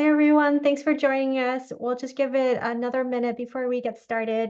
Hi, everyone. Thanks for joining us. We'll just give it another minute before we get started.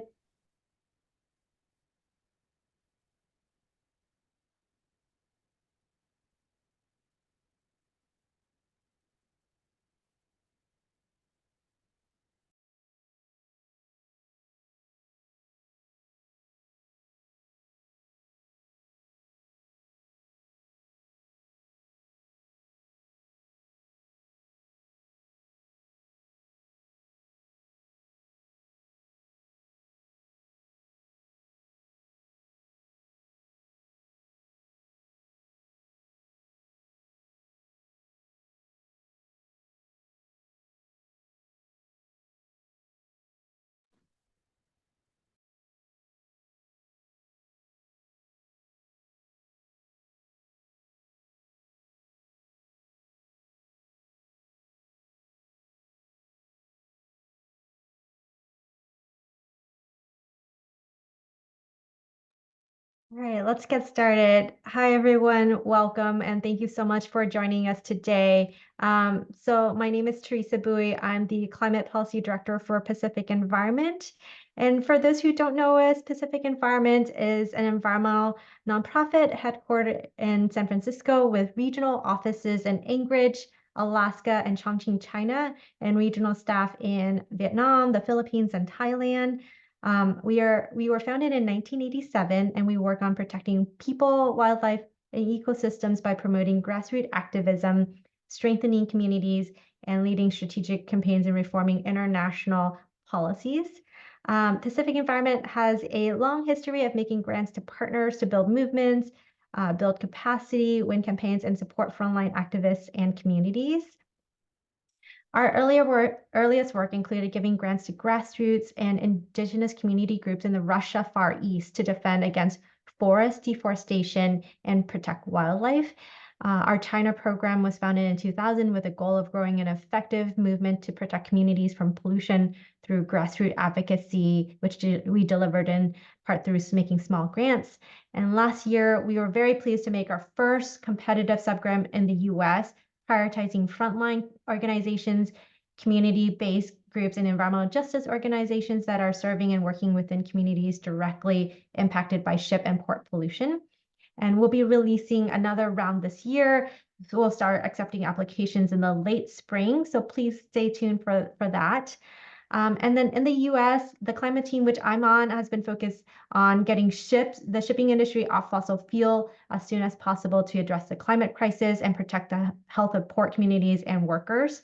All right, let's get started. Hi, everyone. Welcome, and thank you so much for joining us today. So my name is Teresa Bui. I'm the Climate Policy Director for Pacific Environment. And for those who don't know us, Pacific Environment is an environmental nonprofit headquartered in San Francisco with regional offices in Anchorage, Alaska, and Chongqing, China, and regional staff in Vietnam, the Philippines, and Thailand. We were founded in 1987, and we work on protecting people, wildlife, and ecosystems by promoting grassroots activism, strengthening communities, and leading strategic campaigns and reforming international policies. Pacific Environment has a long history of making grants to partners to build movements, build capacity, win campaigns, and support frontline activists and communities. Our earliest work included giving grants to grassroots and indigenous community groups in the Russia Far East to defend against forest deforestation and protect wildlife. Our China program was founded in 2000 with a goal of growing an effective movement to protect communities from pollution through grassroots advocacy, which we delivered in part through making small grants. And last year, we were very pleased to make our first competitive subgrant in the US, prioritizing frontline organizations, community-based groups, and environmental justice organizations that are serving and working within communities directly impacted by ship and port pollution. And we'll be releasing another round this year. So we'll start accepting applications in the late spring. So please stay tuned for that. And then in the US, the climate team, which I'm on, has been focused on getting the shipping industry off fossil fuel as soon as possible to address the climate crisis and protect the health of port communities and workers.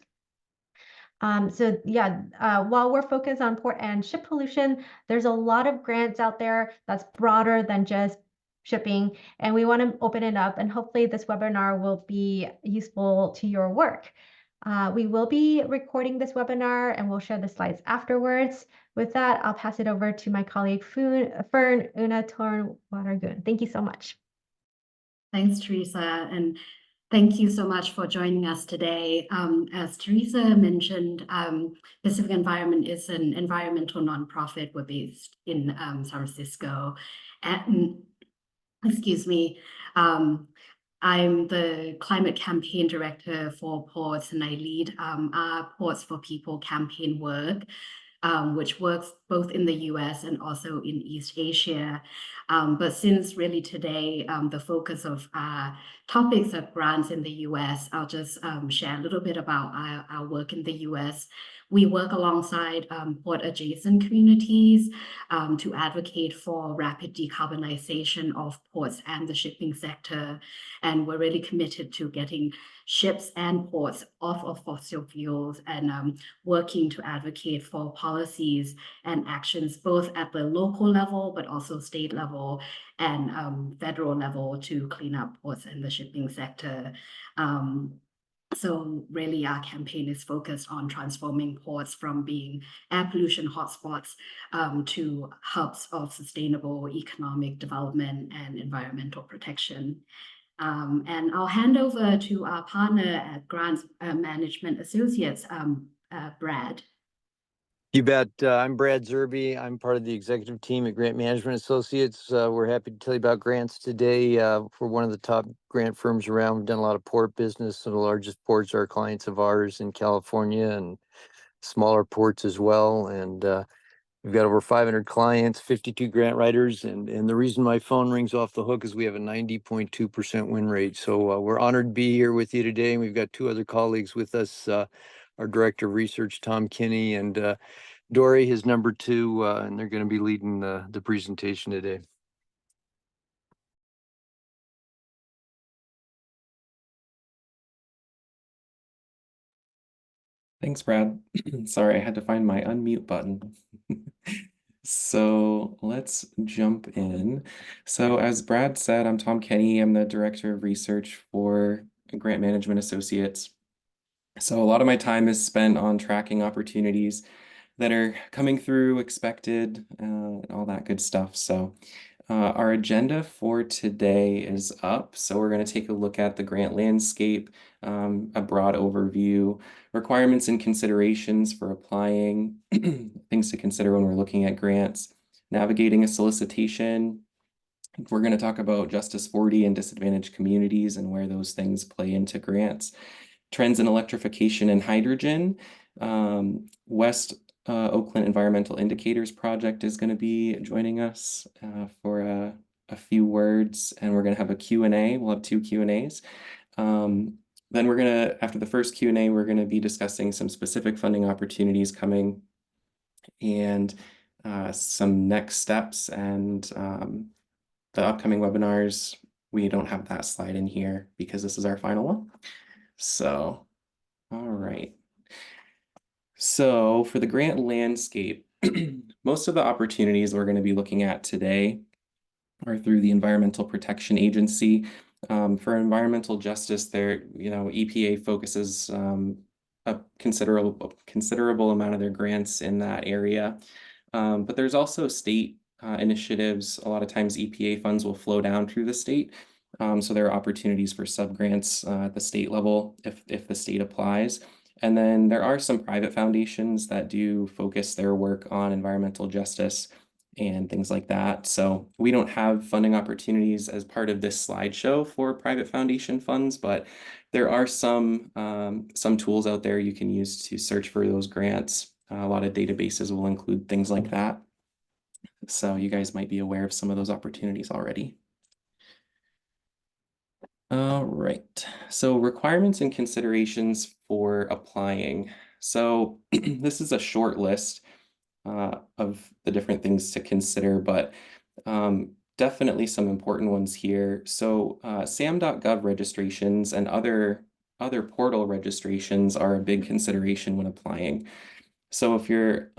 While we're focused on port and ship pollution, there's a lot of grants out there that's broader than just shipping, and we want to open it up, and hopefully this webinar will be useful to your work. We will be recording this webinar and we'll share the slides afterwards. With that, I'll pass it over to my colleague Fern Unatornwaragun. Thank you so much. Thanks, Teresa, and thank you so much for joining us today. As Teresa mentioned, Pacific Environment is an environmental nonprofit. We're based in San Francisco. And, excuse me, I'm the climate campaign director for Ports, and I lead our Ports for People campaign work, which works both in the US and also in East Asia. But since really today, the focus of our topics are grants in the US, I'll just share a little bit about our work in the US. We work alongside port adjacent communities to advocate for rapid decarbonization of ports and the shipping sector. And we're really committed to getting ships and ports off of fossil fuels and working to advocate for policies and actions both at the local level, but also state level and federal level to clean up ports and the shipping sector. So really our campaign is focused on transforming ports from being air pollution hotspots to hubs of sustainable economic development and environmental protection. And I'll hand over to our partner at Grants Management Associates, Brad. You bet. I'm Brad Zerby. I'm part of the executive team at Grant Management Associates. We're happy to tell you about grants today. We're one of the top grant firms around. We've done a lot of port business. Some of the largest ports are clients of ours in California and smaller ports as well. And we've got over 500 clients, 52 grant writers. And the reason my phone rings off the hook is we have a 90.2% win rate. So we're honored to be here with you today. And we've got two other colleagues with us, our Director of Research, Tom Kinney, and Dory, his number two, and they're going to be leading the presentation today. Thanks, Brad. Sorry, I had to find my unmute button. So let's jump in. So as Brad said, I'm Tom Kenny. I'm the Director of Research for Grant Management Associates. So a lot of my time is spent on tracking opportunities that are coming through, expected, and all that good stuff. So our agenda for today is up. So we're going to take a look at the grant landscape, a broad overview, requirements and considerations for applying, things to consider when we're looking at grants, navigating a solicitation. We're going to talk about Justice 40 and disadvantaged communities and where those things play into grants, trends in electrification and hydrogen. West Oakland Environmental Indicators Project is going to be joining us for a few words, and we're going to have a Q&A. We'll have two Q&As. Then we're going to, after the first Q&A, we're going to be discussing some specific funding opportunities coming and some next steps and the upcoming webinars. We don't have that slide in here because this is our final one. So, all right. So for the grant landscape, most of the opportunities we're going to be looking at today are through the Environmental Protection Agency. For environmental justice, there, EPA focuses a considerable amount of their grants in that area. But there's also state initiatives. A lot of times EPA funds will flow down through the state. So there are opportunities for sub-grants at the state level if the state applies. And then there are some private foundations that do focus their work on environmental justice and things like that. So we don't have funding opportunities as part of this slideshow for private foundation funds, but there are some tools out there you can use to search for those grants. A lot of databases will include things like that. So you guys might be aware of some of those opportunities already. All right, so requirements and considerations for applying. So this is a short list of the different things to consider, but definitely some important ones here. So SAM.gov registrations and other portal registrations are a big consideration when applying. So if you're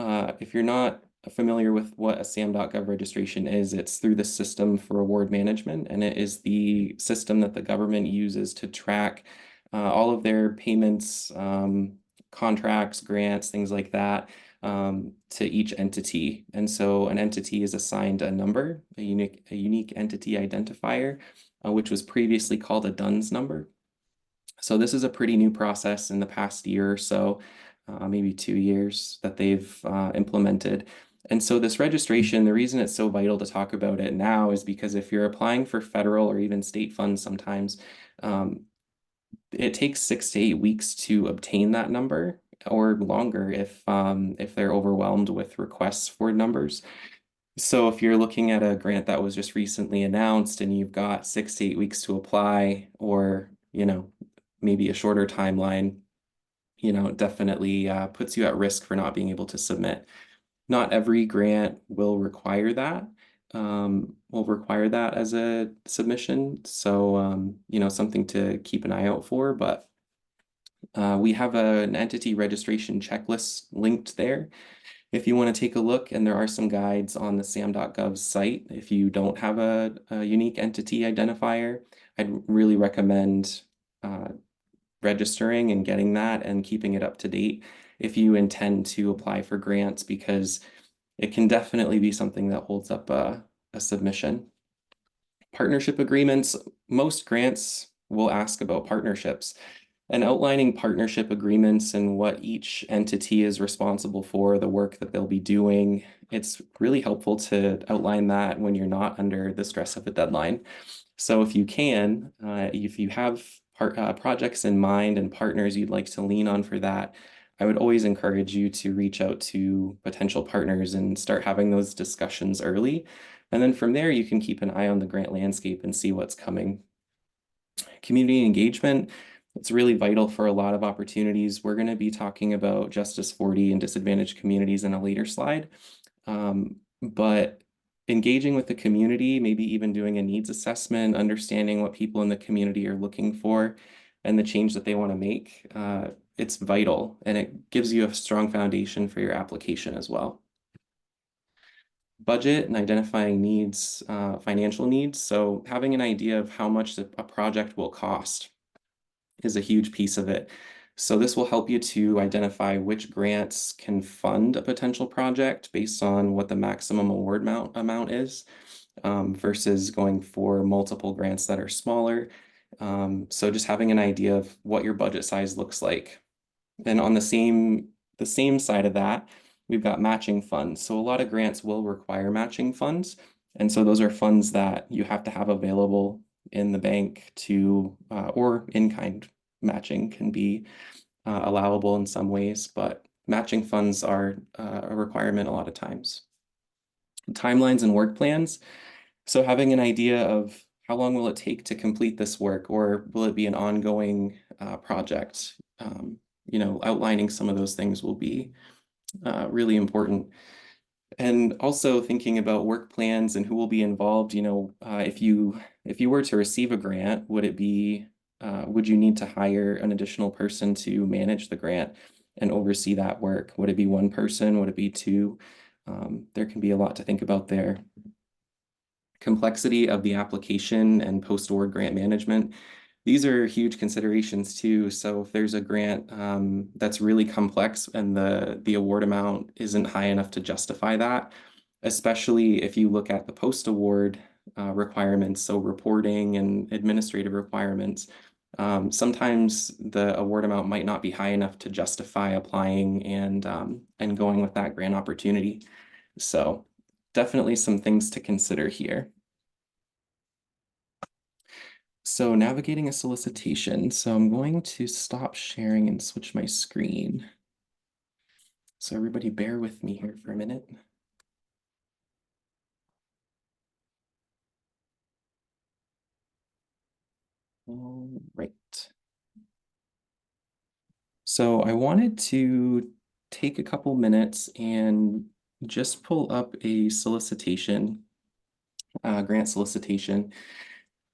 not familiar with what a SAM.gov registration is, it's through the System for Award Management, and it is the system that the government uses to track all of their payments, contracts, grants, things like that, to each entity. And so an entity is assigned a number, a unique entity identifier, which was previously called a DUNS number. So this is a pretty new process in the past year or so, maybe 2 years that they've implemented. And so this registration, the reason it's so vital to talk about it now is because if you're applying for federal or even state funds sometimes, it takes 6 to 8 weeks to obtain that number, or longer if they're overwhelmed with requests for numbers. So if you're looking at a grant that was just recently announced and you've got 6 to 8 weeks to apply, or maybe a shorter timeline, it definitely puts you at risk for not being able to submit. Not every grant will require that, as a submission. So, something to keep an eye out for, but we have an entity registration checklist linked there if you want to take a look, and there are some guides on the SAM.gov site. If you don't have a unique entity identifier, I'd really recommend registering and getting that and keeping it up to date if you intend to apply for grants, because it can definitely be something that holds up a submission. Partnership agreements, most grants will ask about partnerships. and outlining partnership agreements and what each entity is responsible for, the work that they'll be doing. It's really helpful to outline that when you're not under the stress of a deadline. So if you can, if you have projects in mind and partners you'd like to lean on for that, I would always encourage you to reach out to potential partners and start having those discussions early. And then from there, you can keep an eye on the grant landscape and see what's coming. Community engagement, it's really vital for a lot of opportunities. We're going to be talking about Justice 40 and disadvantaged communities in a later slide. But engaging with the community, maybe even doing a needs assessment, understanding what people in the community are looking for and the change that they want to make, it's vital, and it gives you a strong foundation for your application as well. Budget and identifying needs, financial needs. So having an idea of how much a project will cost is a huge piece of it. So this will help you to identify which grants can fund a potential project based on what the maximum award amount is, versus going for multiple grants that are smaller. So just having an idea of what your budget size looks like. And on the same side of that, we've got matching funds. So a lot of grants will require matching funds. And so those are funds that you have to have available in the bank to, or in-kind matching can be allowable in some ways, but matching funds are a requirement a lot of times. Timelines and work plans. So having an idea of how long will it take to complete this work, or will it be an ongoing project? Outlining some of those things will be really important. And also thinking about work plans and who will be involved. If you were to receive a grant, would you need to hire an additional person to manage the grant and oversee that work? Would it be one person? Would it be two? There can be a lot to think about there. Complexity of the application and post-award grant management. These are huge considerations too. So if there's a grant that's really complex and the award amount isn't high enough to justify that, especially if you look at the post-award requirements, so reporting and administrative requirements, sometimes the award amount might not be high enough to justify applying and going with that grant opportunity. So definitely some things to consider here. So navigating a solicitation. So I'm going to stop sharing and switch my screen. So everybody bear with me here for a minute. All right. So I wanted to take a couple minutes and just pull up a solicitation, grant solicitation,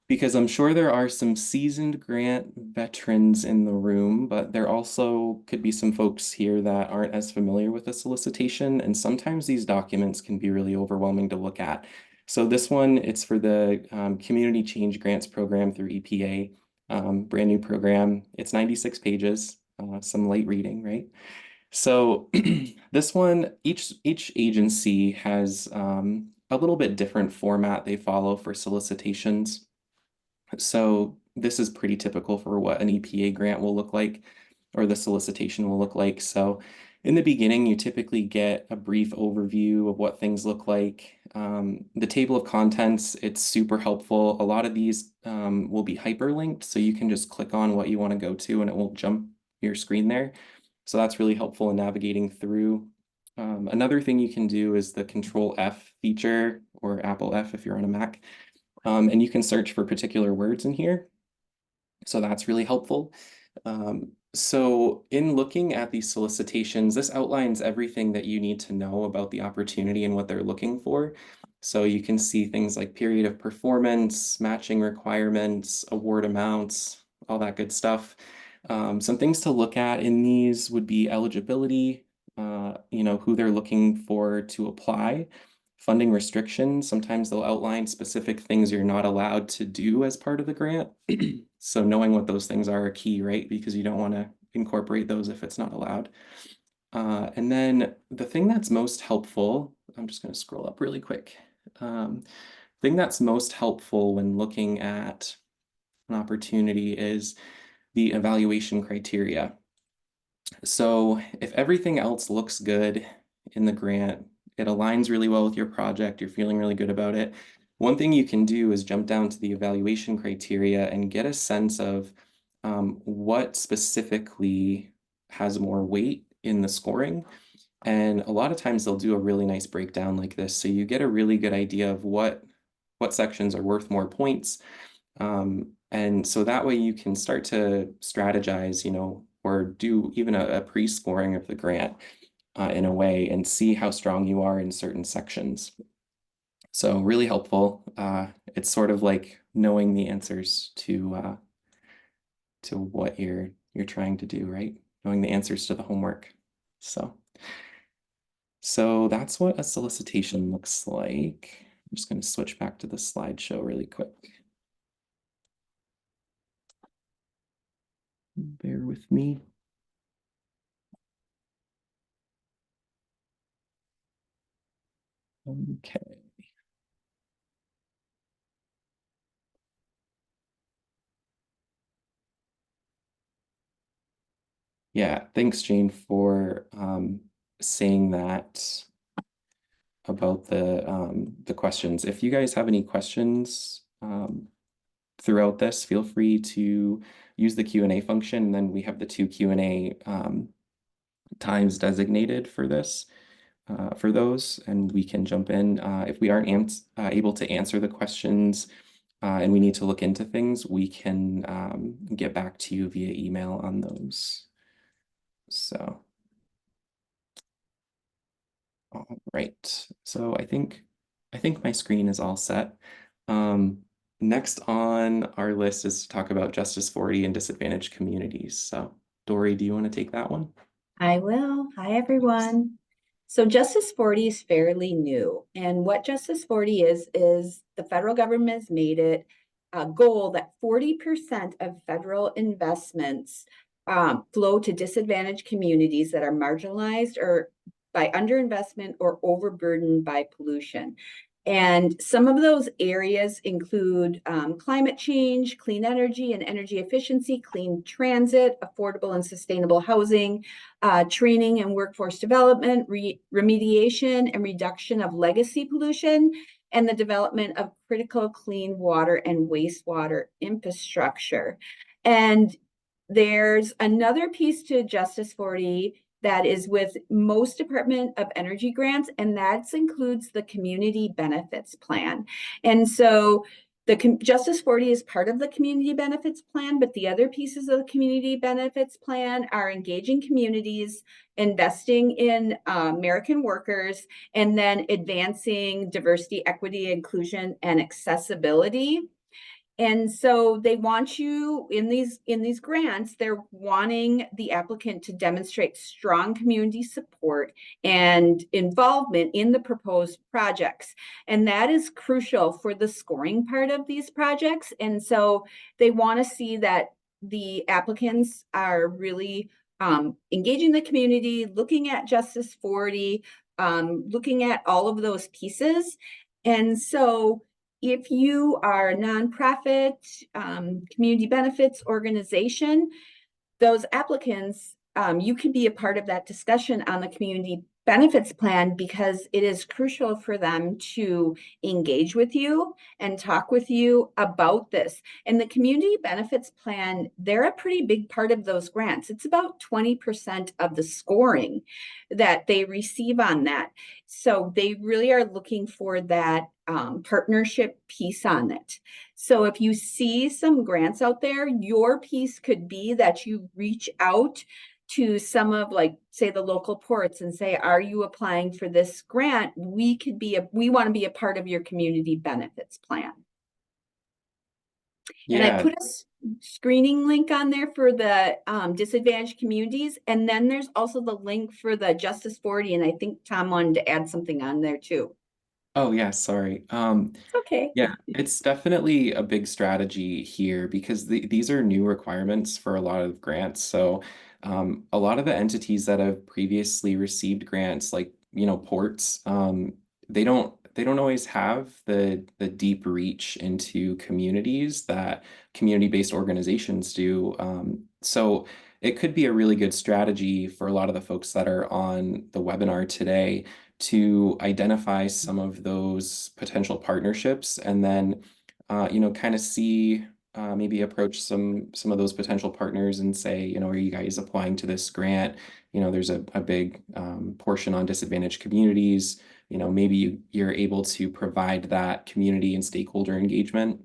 because I'm sure there are some seasoned grant veterans in the room, but there also could be some folks here that aren't as familiar with a solicitation, and sometimes these documents can be really overwhelming to look at. So this one, it's for the Community Change Grants Program through EPA, brand new program. It's 96 pages, some light reading, right? So this one, each agency has a little bit different format they follow for solicitations. So this is pretty typical for what an EPA grant will look like, or the solicitation will look like. So in the beginning, you typically get a brief overview of what things look like. The table of contents, it's super helpful. A lot of these will be hyperlinked, so you can just click on what you want to go to and it will jump your screen there. So that's really helpful in navigating through. Another thing you can do is the Control F feature, or Apple F if you're on a Mac. And you can search for particular words in here. So that's really helpful. So in looking at these solicitations, this outlines everything that you need to know about the opportunity and what they're looking for. So you can see things like period of performance, matching requirements, award amounts, all that good stuff. Some things to look at in these would be eligibility, who they're looking for to apply. Funding restrictions, sometimes they'll outline specific things you're not allowed to do as part of the grant. So knowing what those things are key, right? Because you don't want to incorporate those if it's not allowed. And then the thing that's most helpful, I'm just going to scroll up really quick. Thing that's most helpful when looking at an opportunity is the evaluation criteria. So if everything else looks good in the grant, it aligns really well with your project, you're feeling really good about it, one thing you can do is jump down to the evaluation criteria and get a sense of what specifically has more weight in the scoring. And a lot of times they'll do a really nice breakdown like this. So you get a really good idea of what sections are worth more points. And so that way you can start to strategize, or do even a pre-scoring of the grant in a way and see how strong you are in certain sections. So really helpful. It's sort of like knowing the answers to what you're trying to do, right? Knowing the answers to the homework. So that's what a solicitation looks like. I'm just going to switch back to the slideshow really quick. Bear with me. Okay. Yeah, thanks, Jane, for saying that about the questions. If you guys have any questions throughout this, feel free to use the Q&A function. And then we have the 2 Q&A times designated for this, for those, and we can jump in. If we aren't able to answer the questions and we need to look into things, we can get back to you via email on those. So, all right. So I think my screen is all set. Next on our list is to talk about Justice 40 and disadvantaged communities. So Dory, do you want to take that one? I will. Hi, everyone. So Justice 40 is fairly new. And what Justice 40 is the federal government has made it a goal that 40% of federal investments flow to disadvantaged communities that are marginalized or by underinvestment or overburdened by pollution. And some of those areas include climate change, clean energy and energy efficiency, clean transit, affordable and sustainable housing, training and workforce development, remediation and reduction of legacy pollution, and the development of critical clean water and wastewater infrastructure. And there's another piece to Justice 40 that is with most Department of Energy grants, and that includes the community benefits plan. And so the Justice 40 is part of the community benefits plan, but the other pieces of the community benefits plan are engaging communities, investing in American workers, and then advancing diversity, equity, inclusion, and accessibility. And so they want you in these grants, they're wanting the applicant to demonstrate strong community support and involvement in the proposed projects. And that is crucial for the scoring part of these projects. And so they want to see that the applicants are really engaging the community, looking at Justice 40, looking at all of those pieces. And so if you are a nonprofit, community benefits organization, those applicants, you can be a part of that discussion on the community benefits plan because it is crucial for them to engage with you and talk with you about this. And the community benefits plan, they're a pretty big part of those grants. It's about 20% of the scoring that they receive on that. So they really are looking for that partnership piece on it. So if you see some grants out there, your piece could be that you reach out to some of, like, say, the local ports and say, are you applying for this grant? We want to be a part of your community benefits plan. Yeah. And I put a screening link on there for the disadvantaged communities. And then there's also the link for the Justice 40. And I think Tom wanted to add something on there too. Oh, yeah, sorry. Okay. Yeah, it's definitely a big strategy here because these are new requirements for a lot of grants. So a lot of the entities that have previously received grants, like, ports, they don't they don't always have the deep reach into communities that community-based organizations do. So it could be a really good strategy for a lot of the folks that are on the webinar today to identify some of those potential partnerships, and then kind of see maybe approach some of those potential partners and say, are you guys applying to this grant? There's a big portion on disadvantaged communities. Maybe you're able to provide that community and stakeholder engagement,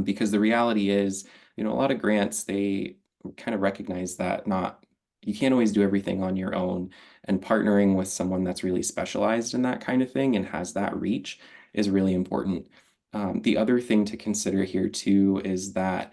because the reality is, a lot of grants, they kind of recognize that you can't always do everything on your own, and partnering with someone that's really specialized in that kind of thing and has that reach is really important. The other thing to consider here too is that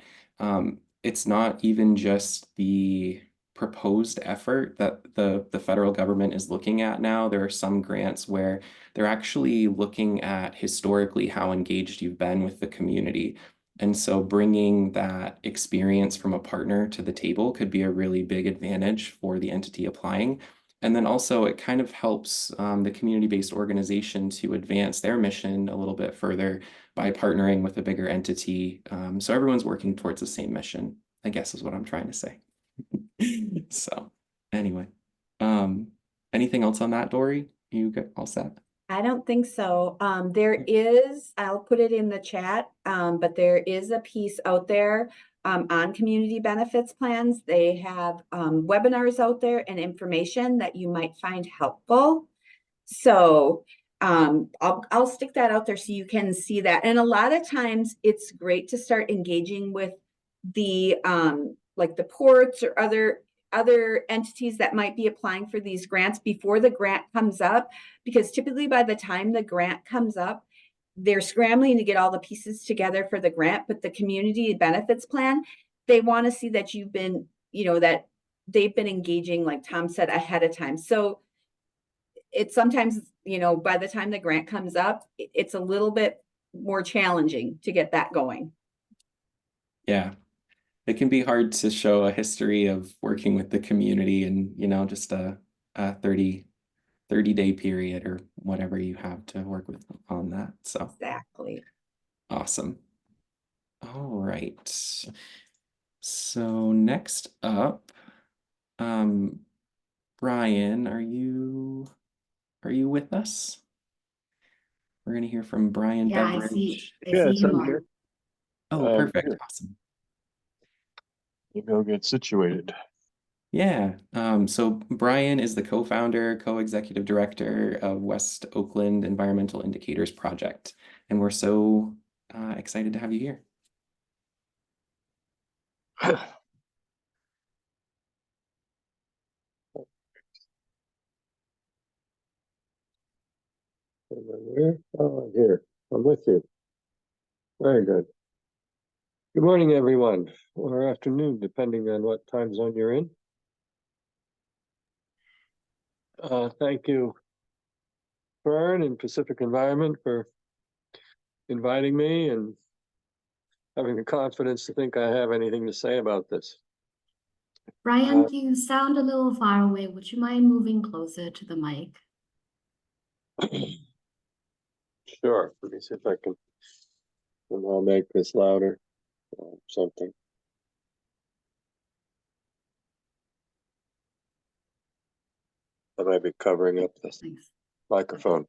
it's not even just the proposed effort that the federal government is looking at now. There are some grants where they're actually looking at historically how engaged you've been with the community. And so bringing that experience from a partner to the table could be a really big advantage for the entity applying. And then also it kind of helps the community-based organization to advance their mission a little bit further by partnering with a bigger entity. So everyone's working towards the same mission, I guess is what I'm trying to say. So anyway, anything else on that, Dory? You get all set? I don't think so. There is, I'll put it in the chat, but there is a piece out there on community benefits plans. They have webinars out there and information that you might find helpful. So I'll stick that out there so you can see that. And a lot of times it's great to start engaging with the like the ports or other entities that might be applying for these grants before the grant comes up, because typically by the time the grant comes up, they're scrambling to get all the pieces together for the grant. But the community benefits plan, they want to see that you've been, that they've been engaging, like Tom said, ahead of time. So it's sometimes, by the time the grant comes up, it's a little bit more challenging to get that going. Yeah. It can be hard to show a history of working with the community and, just a 30-day period or whatever you have to work with on that. So Exactly. awesome. All right. So next up, Brian, are you with us? We're going to hear from Brian Yeah, Beveridge. I see Yes, you I'm are. here. Oh, perfect. Here. Awesome. We'll go get situated. Yeah. So Brian is the co-founder, co-executive director of West Oakland Environmental Indicators Project. And we're so excited to have you here. Where? Oh, I'm here. I'm with you. Very good. Good morning, everyone, or afternoon, depending on what time zone you're in. Thank you, Fern and Pacific Environment, for inviting me and having the confidence to think I have anything to say about this. Brian, you sound a little far away. Would you mind moving closer to the mic? Sure. Let me see if I can somehow make this louder or something. I might be covering up this Thanks. microphone.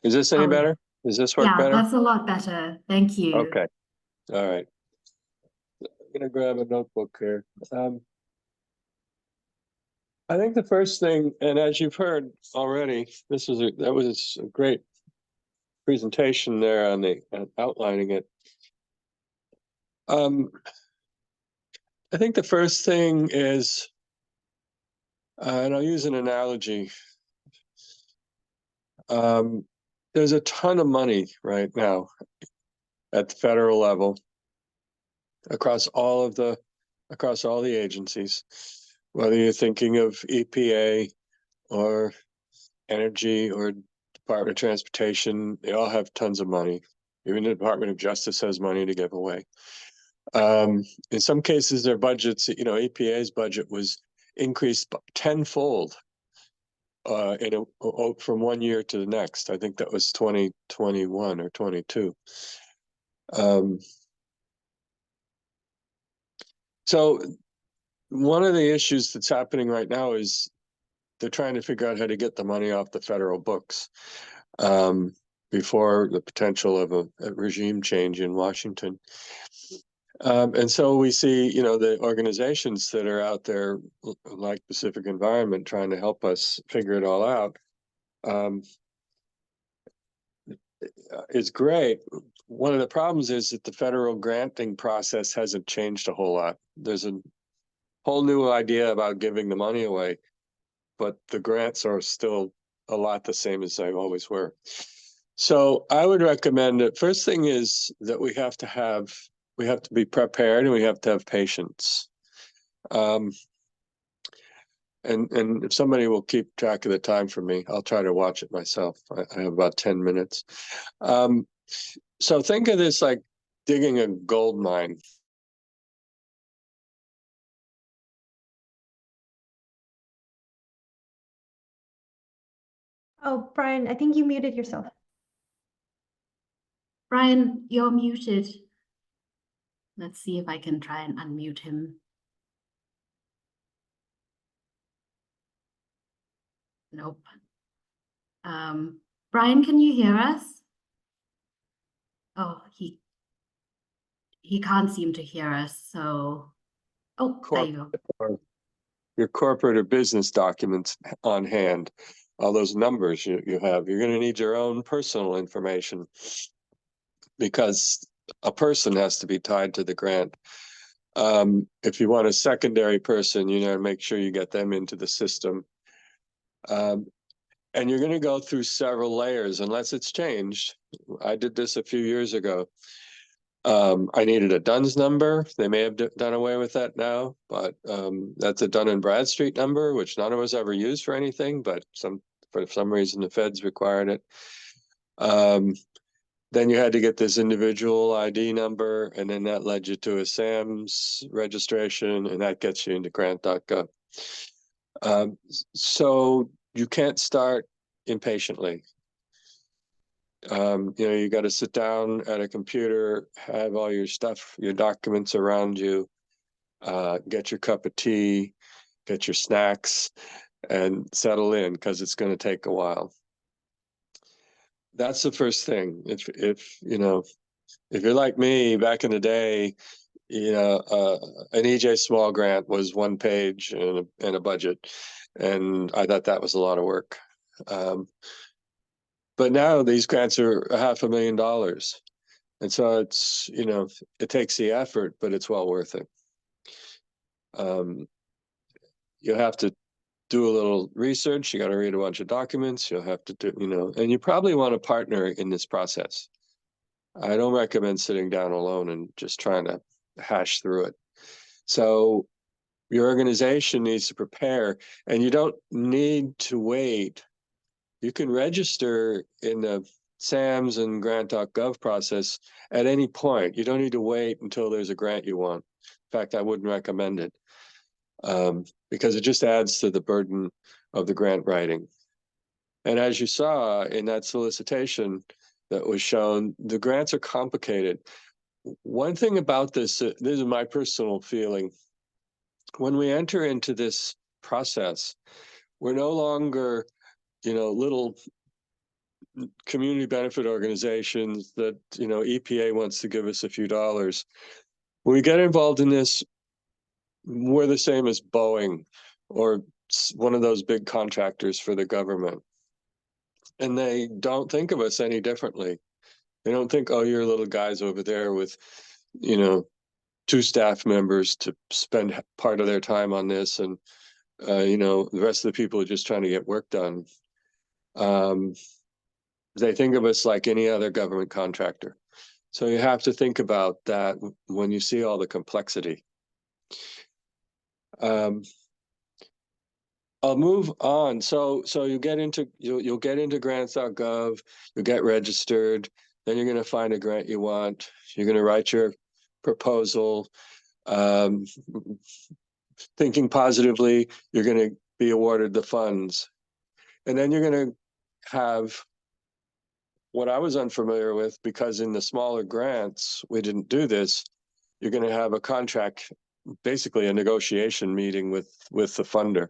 Is this any Oh, better? Does this work Yeah, better? that's a lot better. Thank you. Okay. All right. I'm gonna grab a notebook here. I think the first thing, and as you've heard already, that was a great presentation there on outlining it. I think the first thing is, and I'll use an analogy. There's a ton of money right now at the federal level across all the agencies, whether you're thinking of EPA or Energy or Department of Transportation, they all have tons of money. Even the Department of Justice has money to give away. In some cases, their budgets, EPA's budget was increased tenfold from one year to the next. I think that was 2021 or 22. So one of the issues that's happening right now is they're trying to figure out how to get the money off the federal books before the potential of a regime change in Washington. And so we see, the organizations that are out there, like Pacific Environment, trying to help us figure it all out. It's great. One of the problems is that the federal granting process hasn't changed a whole lot. There's a whole new idea about giving the money away, but the grants are still a lot the same as they always were. So I would recommend that first thing is that we have to be prepared and we have to have patience. And if somebody will keep track of the time for me, I'll try to watch it myself. I have about 10 minutes. So think of this like digging a gold mine. Oh, Brian, I think you muted yourself. Brian, you're muted. Let's see if I can try and unmute him. Nope. Brian, can you hear us? Oh, he can't seem to hear us, so there you go. Your corporate or business documents on hand, all those numbers you have, you're going to need your own personal information because a person has to be tied to the grant. If you want a secondary person, make sure you get them into the system. And you're going to go through several layers unless it's changed. I did this a few years ago. I needed a DUNS number. They may have done away with that now, but that's a Dun & Bradstreet number, which none of us ever used for anything, but for some reason the feds required it. Then you had to get this individual ID number, and then that led you to a SAMS registration, and that gets you into grant.gov. So you can't start impatiently. You got to sit down at a computer, have all your stuff, your documents around you, get your cup of tea, get your snacks, and settle in because it's going to take a while. That's the first thing. If you're like me back in the day, an EJ Small grant was 1 page and a budget, and I thought that was a lot of work. But now these grants are $500,000, and so it's it takes the effort, but it's well worth it. You have to do a little research. You got to read a bunch of documents. You'll have to do and you probably want a partner in this process. I don't recommend sitting down alone and just trying to hash through it. So your organization needs to prepare, and you don't need to wait. You can register in the SAMS and grant.gov process at any point. You don't need to wait until there's a grant you want. In fact, I wouldn't recommend it because it just adds to the burden of the grant writing. And as you saw in that solicitation that was shown, the grants are complicated. One thing about this is my personal feeling. When we enter into this process, we're no longer little community benefit organizations that, EPA wants to give us a few dollars. When we get involved in this, we're the same as Boeing or one of those big contractors for the government. And they don't think of us any differently. They don't think, oh, you're little guys over there with, 2 staff members to spend part of their time on this. And, the rest of the people are just trying to get work done. They think of us like any other government contractor. So you have to think about that when you see all the complexity. I'll move on. So you'll get into grants.gov, you'll get registered, then you're going to find a grant you want. You're going to write your proposal. Thinking positively, you're going to be awarded the funds. And then you're going to have what I was unfamiliar with, because in the smaller grants, we didn't do this. You're going to have a contract, basically a negotiation meeting with the funder.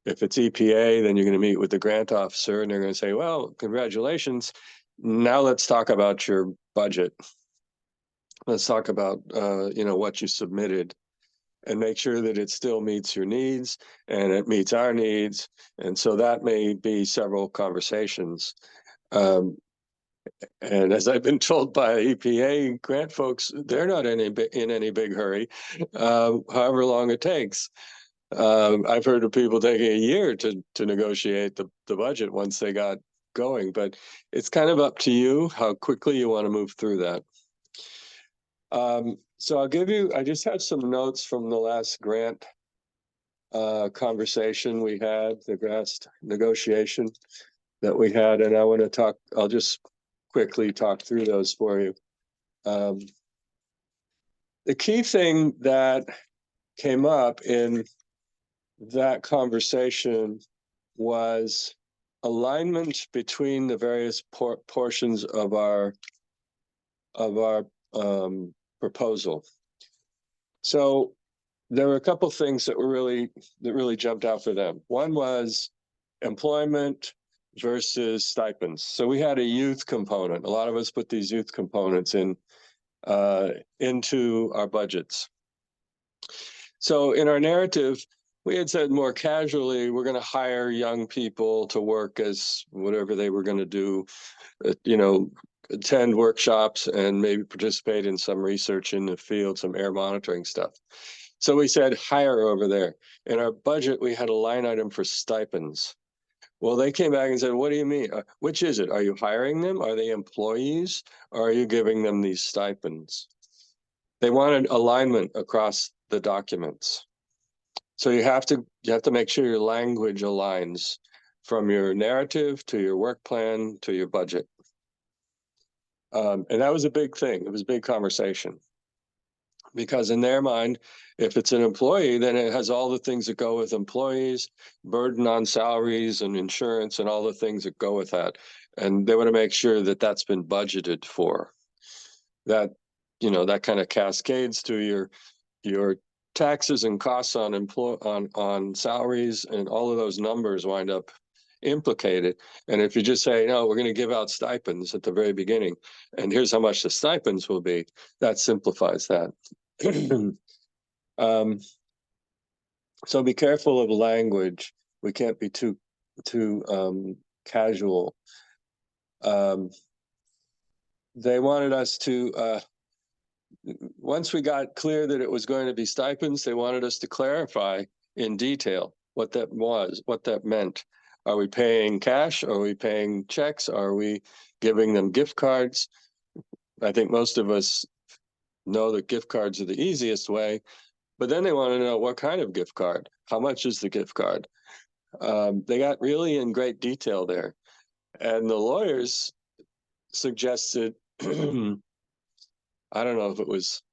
If it's EPA, then you're going to meet with the grant officer and they're going to say, well, congratulations. Now let's talk about your budget. Let's talk about, what you submitted, and make sure that it still meets your needs and it meets our needs. And so that may be several conversations. And as I've been told by EPA grant folks, they're not in any big hurry, however long it takes. I've heard of people taking a year to negotiate the budget once they got going, but it's kind of up to you how quickly you want to move through that. So I just have some notes from the last grant conversation we had, the grant negotiation that we had, and I'll just quickly talk through those for you. The key thing that came up in that conversation was alignment between the various portions of our proposal. So there were a couple things that really jumped out for them. One was employment versus stipends. So we had a youth component. A lot of us put these youth components into our budgets. So in our narrative, we had said more casually, we're going to hire young people to work as whatever they were going to do, attend workshops and maybe participate in some research in the field, some air monitoring stuff. So we said hire over there. In our budget, we had a line item for stipends. Well, they came back and said, what do you mean? Which is it? Are you hiring them? Are they employees? Or are you giving them these stipends? They wanted alignment across the documents. So you have to make sure your language aligns from your narrative to your work plan to your budget. And that was a big thing. It was a big conversation. Because in their mind, if it's an employee, then it has all the things that go with employees, burden on salaries and insurance and all the things that go with that. And they want to make sure that that's been budgeted for. That, that kind of cascades to your taxes and costs on salaries, and all of those numbers wind up implicated. And if you just say, no, we're going to give out stipends at the very beginning, and here's how much the stipends will be, that simplifies that. So be careful of language. We can't be too casual. They wanted us to, once we got clear that it was going to be stipends, they wanted us to clarify in detail what that was, what that meant. Are we paying cash? Are we paying checks? Are we giving them gift cards? I think most of us know that gift cards are the easiest way, but then they want to know what kind of gift card. How much is the gift card? They got really in great detail there. And the lawyers suggested, I don't know if it was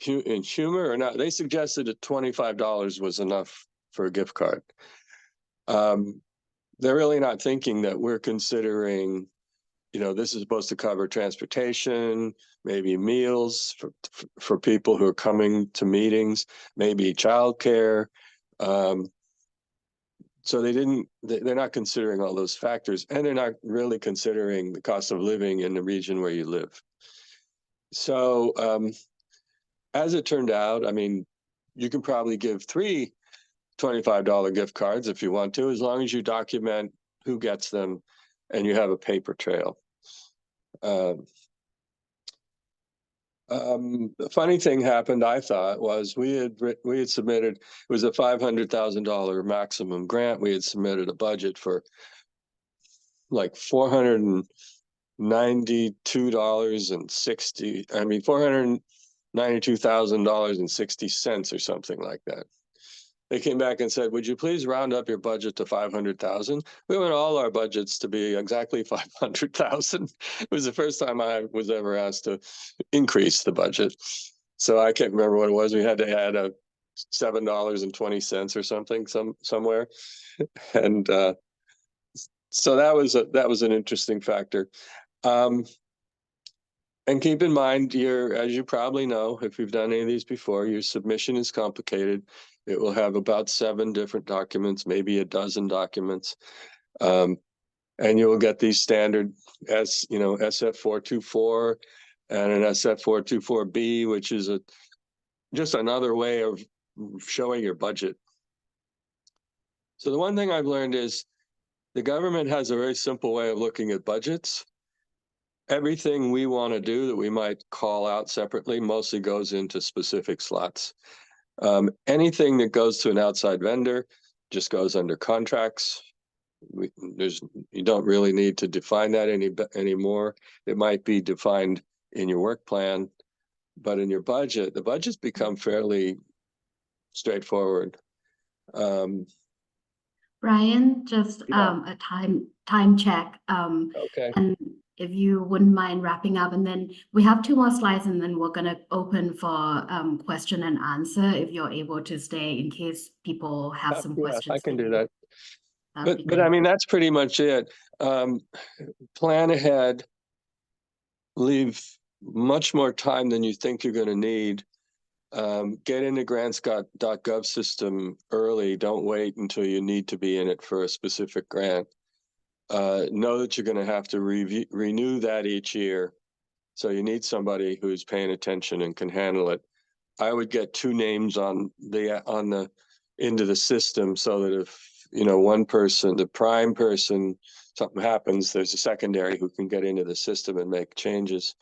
in humor or not, they suggested that $25 was enough for a gift card. They're really not thinking that we're considering, this is supposed to cover transportation, maybe meals for people who are coming to meetings, maybe childcare. So they're not considering all those factors, and they're not really considering the cost of living in the region where you live. So as it turned out, you can probably give 3 $25 gift cards if you want to, as long as you document who gets them and you have a paper trail. The funny thing happened, I thought, was we had submitted, it was a $500,000 maximum grant. We had submitted a budget for like $492,060 or something like that. They came back and said, would you please round up your budget to 500,000? We want all our budgets to be exactly 500,000. It was the first time I was ever asked to increase the budget. So I can't remember what it was. We had to add $7.20 or something somewhere. And So that was an interesting factor. And keep in mind, as you probably know, if you've done any of these before, your submission is complicated. It will have about 7 different documents, maybe a dozen documents. And you will get these standard SF424 and an SF424B, which is just another way of showing your budget. So the one thing I've learned is the government has a very simple way of looking at budgets. Everything we want to do that we might call out separately mostly goes into specific slots. Anything that goes to an outside vendor just goes under contracts. You don't really need to define that anymore. It might be defined in your work plan, but in your budget, the budgets become fairly straightforward. Brian, just Yeah. a time check. Okay. And if you wouldn't mind wrapping up, and then we have 2 more slides, and then we're gonna open for question and answer if you're able to stay in case people have some Yeah, questions. I can for do you. that. That'd be But I great. mean, that's pretty much it. Plan ahead. Leave much more time than you think you're going to need. Get into grants.gov system early. Don't wait until you need to be in it for a specific grant. Know that you're going to have to renew that each year. So you need somebody who's paying attention and can handle it. I would get 2 names into the system so that if one person, the prime person, something happens, there's a secondary who can get into the system and make changes.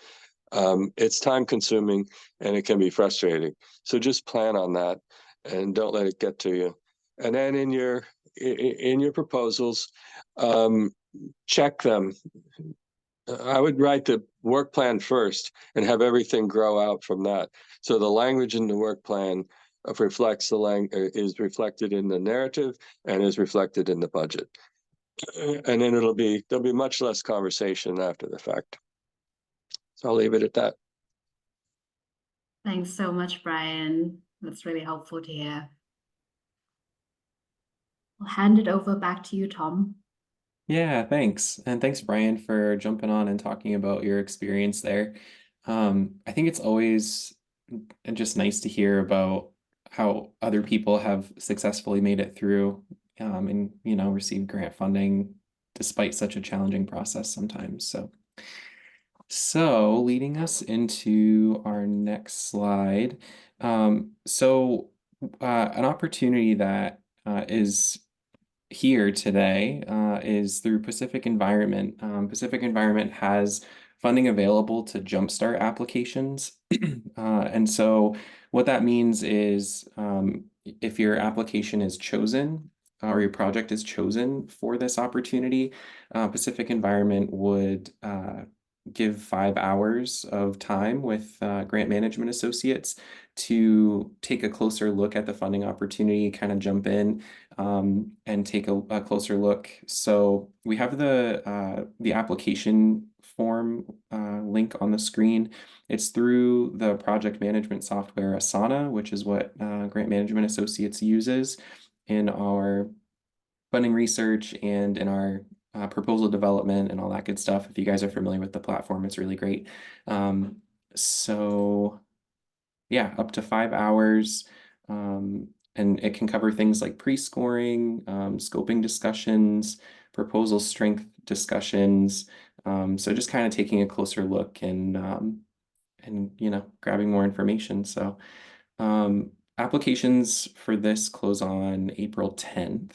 It's time consuming and it can be frustrating. So just plan on that and don't let it get to you. And then in your proposals, check them. I would write the work plan first and have everything grow out from that. So the language in the work plan reflects is reflected in the narrative and is reflected in the budget. And then there'll be much less conversation after the fact. So I'll leave it at that. Thanks so much, Brian. That's really helpful to hear. I'll hand it over back to you, Tom. Yeah, thanks. And thanks, Brian, for jumping on and talking about your experience there. I think it's always just nice to hear about how other people have successfully made it through and received grant funding despite such a challenging process sometimes. So leading us into our next slide. An opportunity that is here today is through Pacific Environment. Pacific Environment has funding available to jumpstart applications. And so what that means is if your application is chosen or your project is chosen for this opportunity, Pacific Environment would give 5 hours of time with Grant Management Associates to take a closer look at the funding opportunity, kind of jump in and take a closer look. So we have the application form link on the screen. It's through the project management software Asana, which is what Grant Management Associates uses in our funding research and in our proposal development and all that good stuff. If you guys are familiar with the platform, it's really great. So yeah, up to 5 hours. And it can cover things like pre-scoring, scoping discussions, proposal strength discussions. So just kind of taking a closer look and grabbing more information. So applications for this close on April 10th.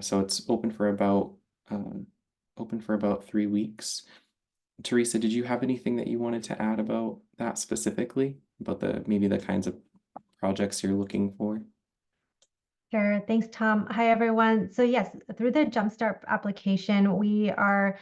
So it's open for about 3 weeks. Teresa, did you have anything that you wanted to add about that specifically? About maybe the kinds of projects you're looking for? Sure. Thanks, Tom. Hi, everyone. So yes, through the Jumpstart application, we are,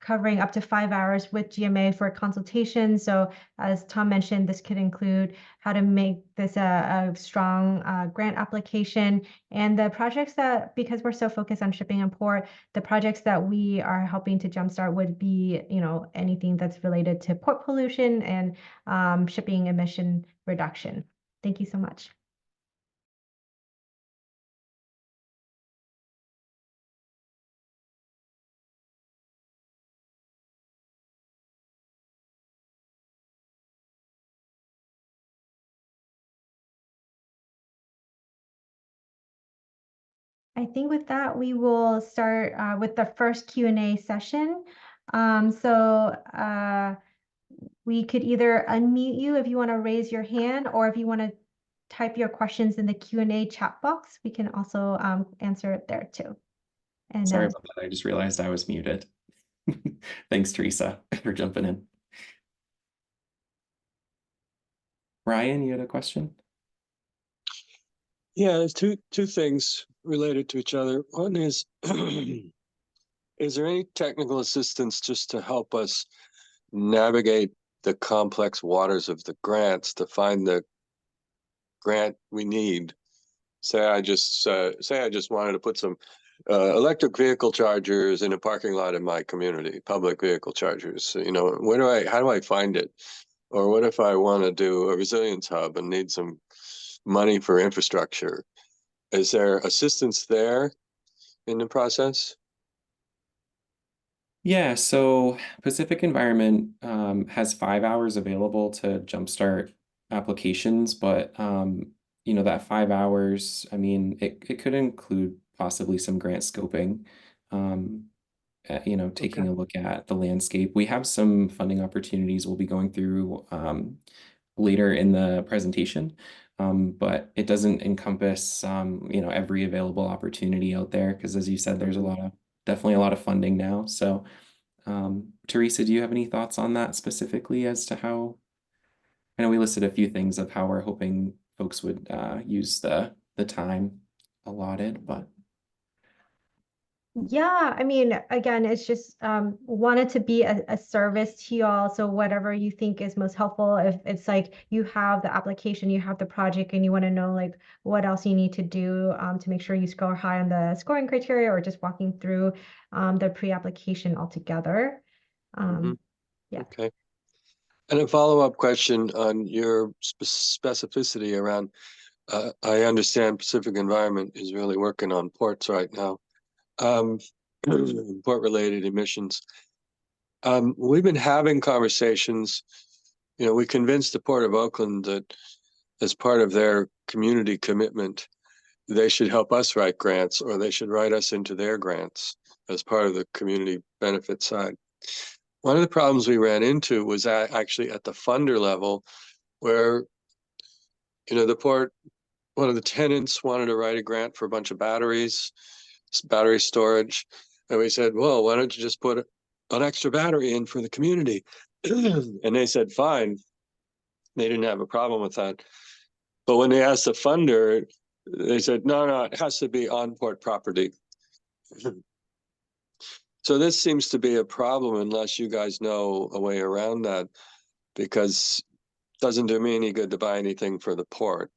covering up to 5 hours with GMA for consultation. So as Tom mentioned, this could include how to make this a strong grant application. And the projects because we're so focused on shipping and port, the projects that we are helping to jumpstart would be, anything that's related to port pollution and shipping emission reduction. Thank you so much. I think with that, we will start with the first Q&A session. We could either unmute you if you want to raise your hand, or if you want to type your questions in the Q&A chat box, we can also answer it there too. And Sorry about that. I just realized I was muted. Thanks, Teresa, for jumping in. Ryan, you had a question? Yeah, there's two things related to each other. One is, is there any technical assistance just to help us navigate the complex waters of the grants to find the grant we need? Say I just wanted to put some electric vehicle chargers in a parking lot in my community, public vehicle chargers. You know, how do I find it? Or what if I want to do a resilience hub and need some money for infrastructure? Is there assistance there in the process? Yeah, so Pacific Environment has 5 hours available to jumpstart applications, but you know, that 5 hours, I mean, it could include possibly some grant scoping, you know, taking a look at the landscape. We have some funding opportunities we'll be going through later in the presentation, but it doesn't encompass you know, every available opportunity out there, because as you said, there's definitely a lot of funding now. So Teresa, do you have any thoughts on that specifically as to how, I know we listed a few things of how we're hoping folks would use the time allotted, but yeah, I mean, again, it's just wanted to be a service to you all. So whatever you think is most helpful, if it's like you have the application, you have the project, and you want to know like what else you need to do to make sure you score high on the scoring criteria, or just walking through the pre-application altogether. Yeah. Okay. And a follow-up question on your specificity around, I understand Pacific Environment is really working on ports right now, port-related emissions. We've been having conversations, you know, we convinced the Port of Oakland that as part of their community commitment, they should help us write grants, or they should write us into their grants as part of the community benefit side. One of the problems we ran into was actually at the funder level, where, you know, the port, one of the tenants wanted to write a grant for a bunch of batteries, battery storage. And we said, well, why don't you just put an extra battery in for the community? And they said, fine. They didn't have a problem with that. But when they asked the funder, they said, no, it has to be on port property. So this seems to be a problem unless you guys know a way around that, because it doesn't do me any good to buy anything for the port.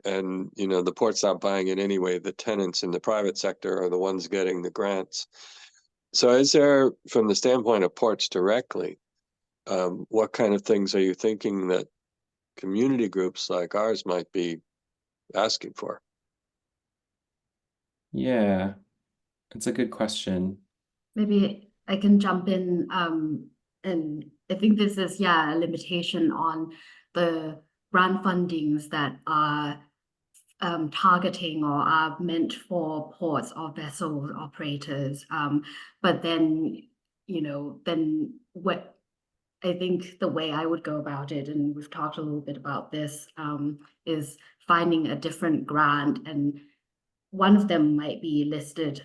And, you know, the port's not buying it anyway. The tenants in the private sector are the ones getting the grants. So is there, from the standpoint of ports directly, what kind of things are you thinking that community groups like ours might be asking for? yeah, it's a good question. Maybe I can jump in, and I think this is, a limitation on the grant fundings that are targeting or are meant for ports or vessel operators. But then, you know, then what I think the way I would go about it, and we've talked a little bit about this, is finding a different grant, and one of them might be listed,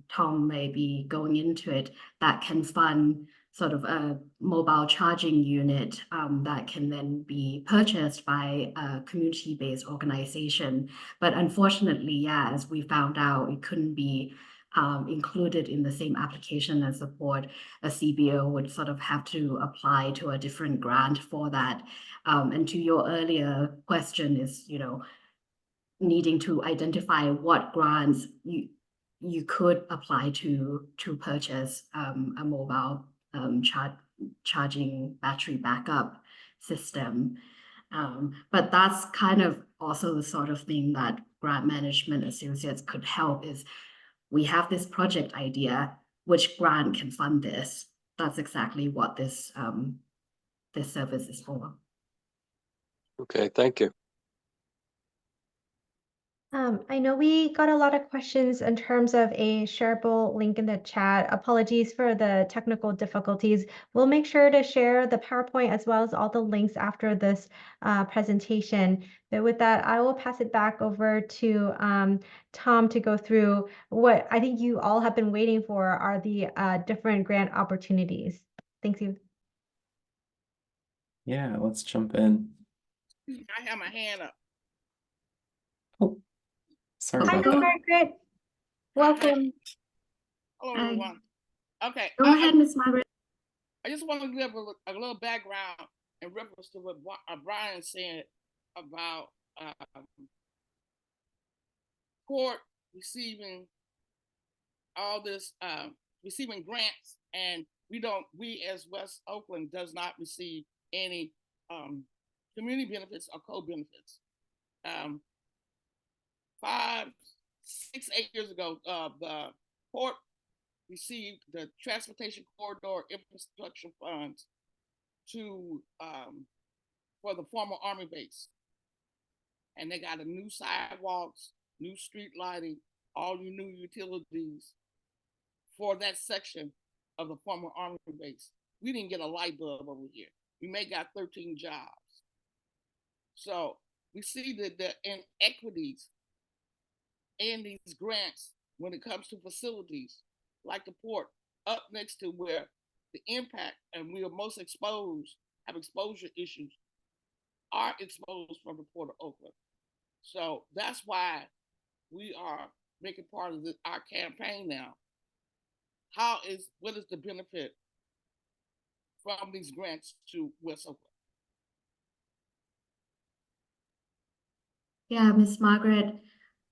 Tom may be going into it, that can fund sort of a mobile charging unit that can then be purchased by a community-based organization. But unfortunately, as we found out, it couldn't be included in the same application as support. A CBO would sort of have to apply to a different grant for that. And to your earlier question is, you know, needing to identify what grants you could apply to purchase a mobile charging battery backup system. But that's kind of also the sort of thing that grant management associates could help, is we have this project idea, which grant can fund this? That's exactly what this this service is for. Okay, thank you. I know we got a lot of questions in terms of a shareable link in the chat. Apologies for the technical difficulties. We'll make sure to share the PowerPoint as well as all the links after this presentation. But with that, I will pass it back over to Tom to go through what I think you all have been waiting for are the different grant opportunities. Thank you. Yeah, let's jump in. I have my hand up. Oh, sorry Hi, about that. Margaret. Welcome. Hello, Hi. everyone. Okay, Go ahead, Ms. Margaret. I just want to give a little background in reference to what Brian said about court receiving all this, receiving grants, and we as West Oakland does not receive any community benefits or co-benefits. 5, 6, 8 years ago, the port received the transportation corridor infrastructure funds to for the former Army base, and they got a new sidewalks, new street lighting, all new utilities for that section of the former Army base. We didn't get a light bulb over here. We may got 13 jobs. So we see that the inequities in these grants when it comes to facilities like the port up next to where the impact and we are most exposed, have exposure issues, are exposed from the Port of Oakland. So that's why we are making part of our campaign now. What is the benefit from these grants to West Oakland? Yeah, Ms. Margaret,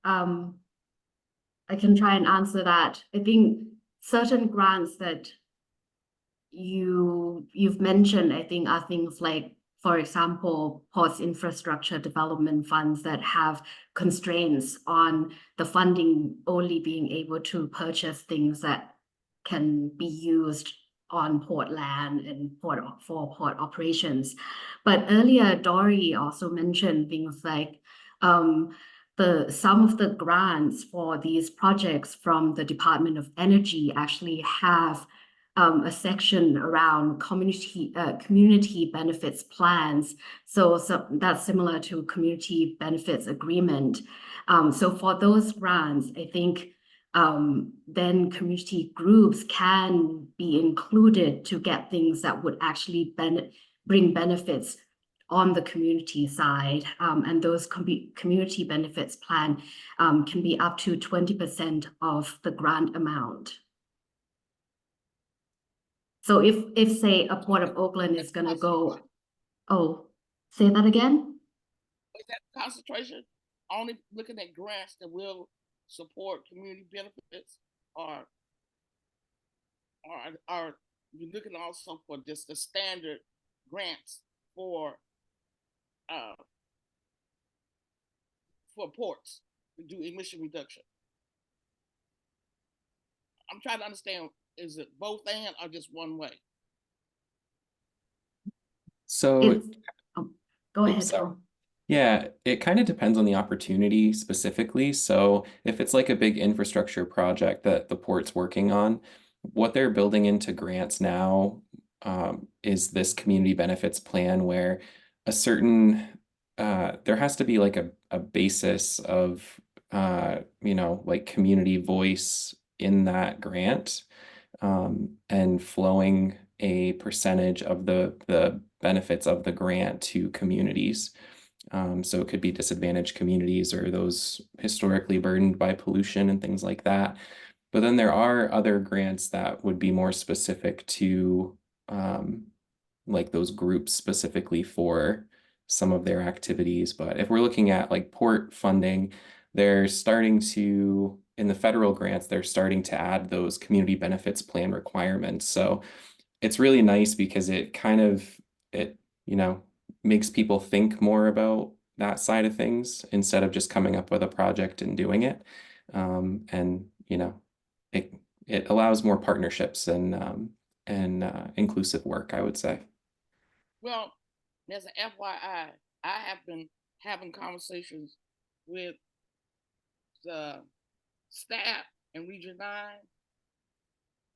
I can try and answer that. I think certain grants that you've mentioned, I think, are things like, for example, ports infrastructure development funds that have constraints on the funding only being able to purchase things that can be used on port land and for port operations. But earlier, Dory also mentioned things like some of the grants for these projects from the Department of Energy actually have a section around community benefits plans. So that's similar to community benefits agreement. So for those grants, I think then community groups can be included to get things that would actually bring benefits on the community side, and those community benefits plan can be up to 20% of the grant amount. So if say a Port of Oakland is going to go, say that again? Is that concentration only looking at grants that will support community benefits, or are you looking also for just the standard grants for ports to do emission reduction? I'm trying to understand, is it both and or just one way? So Go ahead, sorry. Tom. Yeah, it kind of depends on the opportunity specifically. So if it's like a big infrastructure project that the port's working on, what they're building into grants now is this community benefits plan where a certain there has to be like a basis of like community voice in that grant, and flowing a percentage of the benefits of the grant to communities. So it could be disadvantaged communities or those historically burdened by pollution and things like that. But then there are other grants that would be more specific to like those groups specifically for some of their activities. But if we're looking at like port funding, they're starting to, in the federal grants, they're starting to add those community benefits plan requirements. So it's really nice because it kind of, makes people think more about that side of things instead of just coming up with a project and doing it. And it allows more partnerships and inclusive work, I would say. Well, as an FYI, I have been having conversations with the staff in Region 9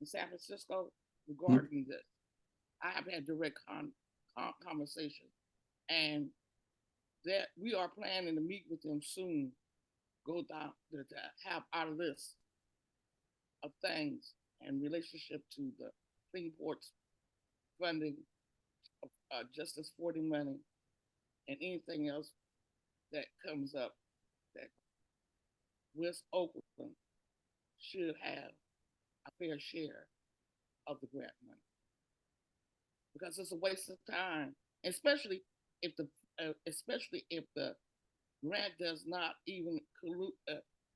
in San Francisco regarding this. I have had direct conversation, and that we are planning to meet with them soon, go down to have our list of things in relationship to the Clean Ports funding, Justice 40 money, and anything else that comes up that West Oakland should have a fair share of the grant money. Because it's a waste of time, especially if the grant does not even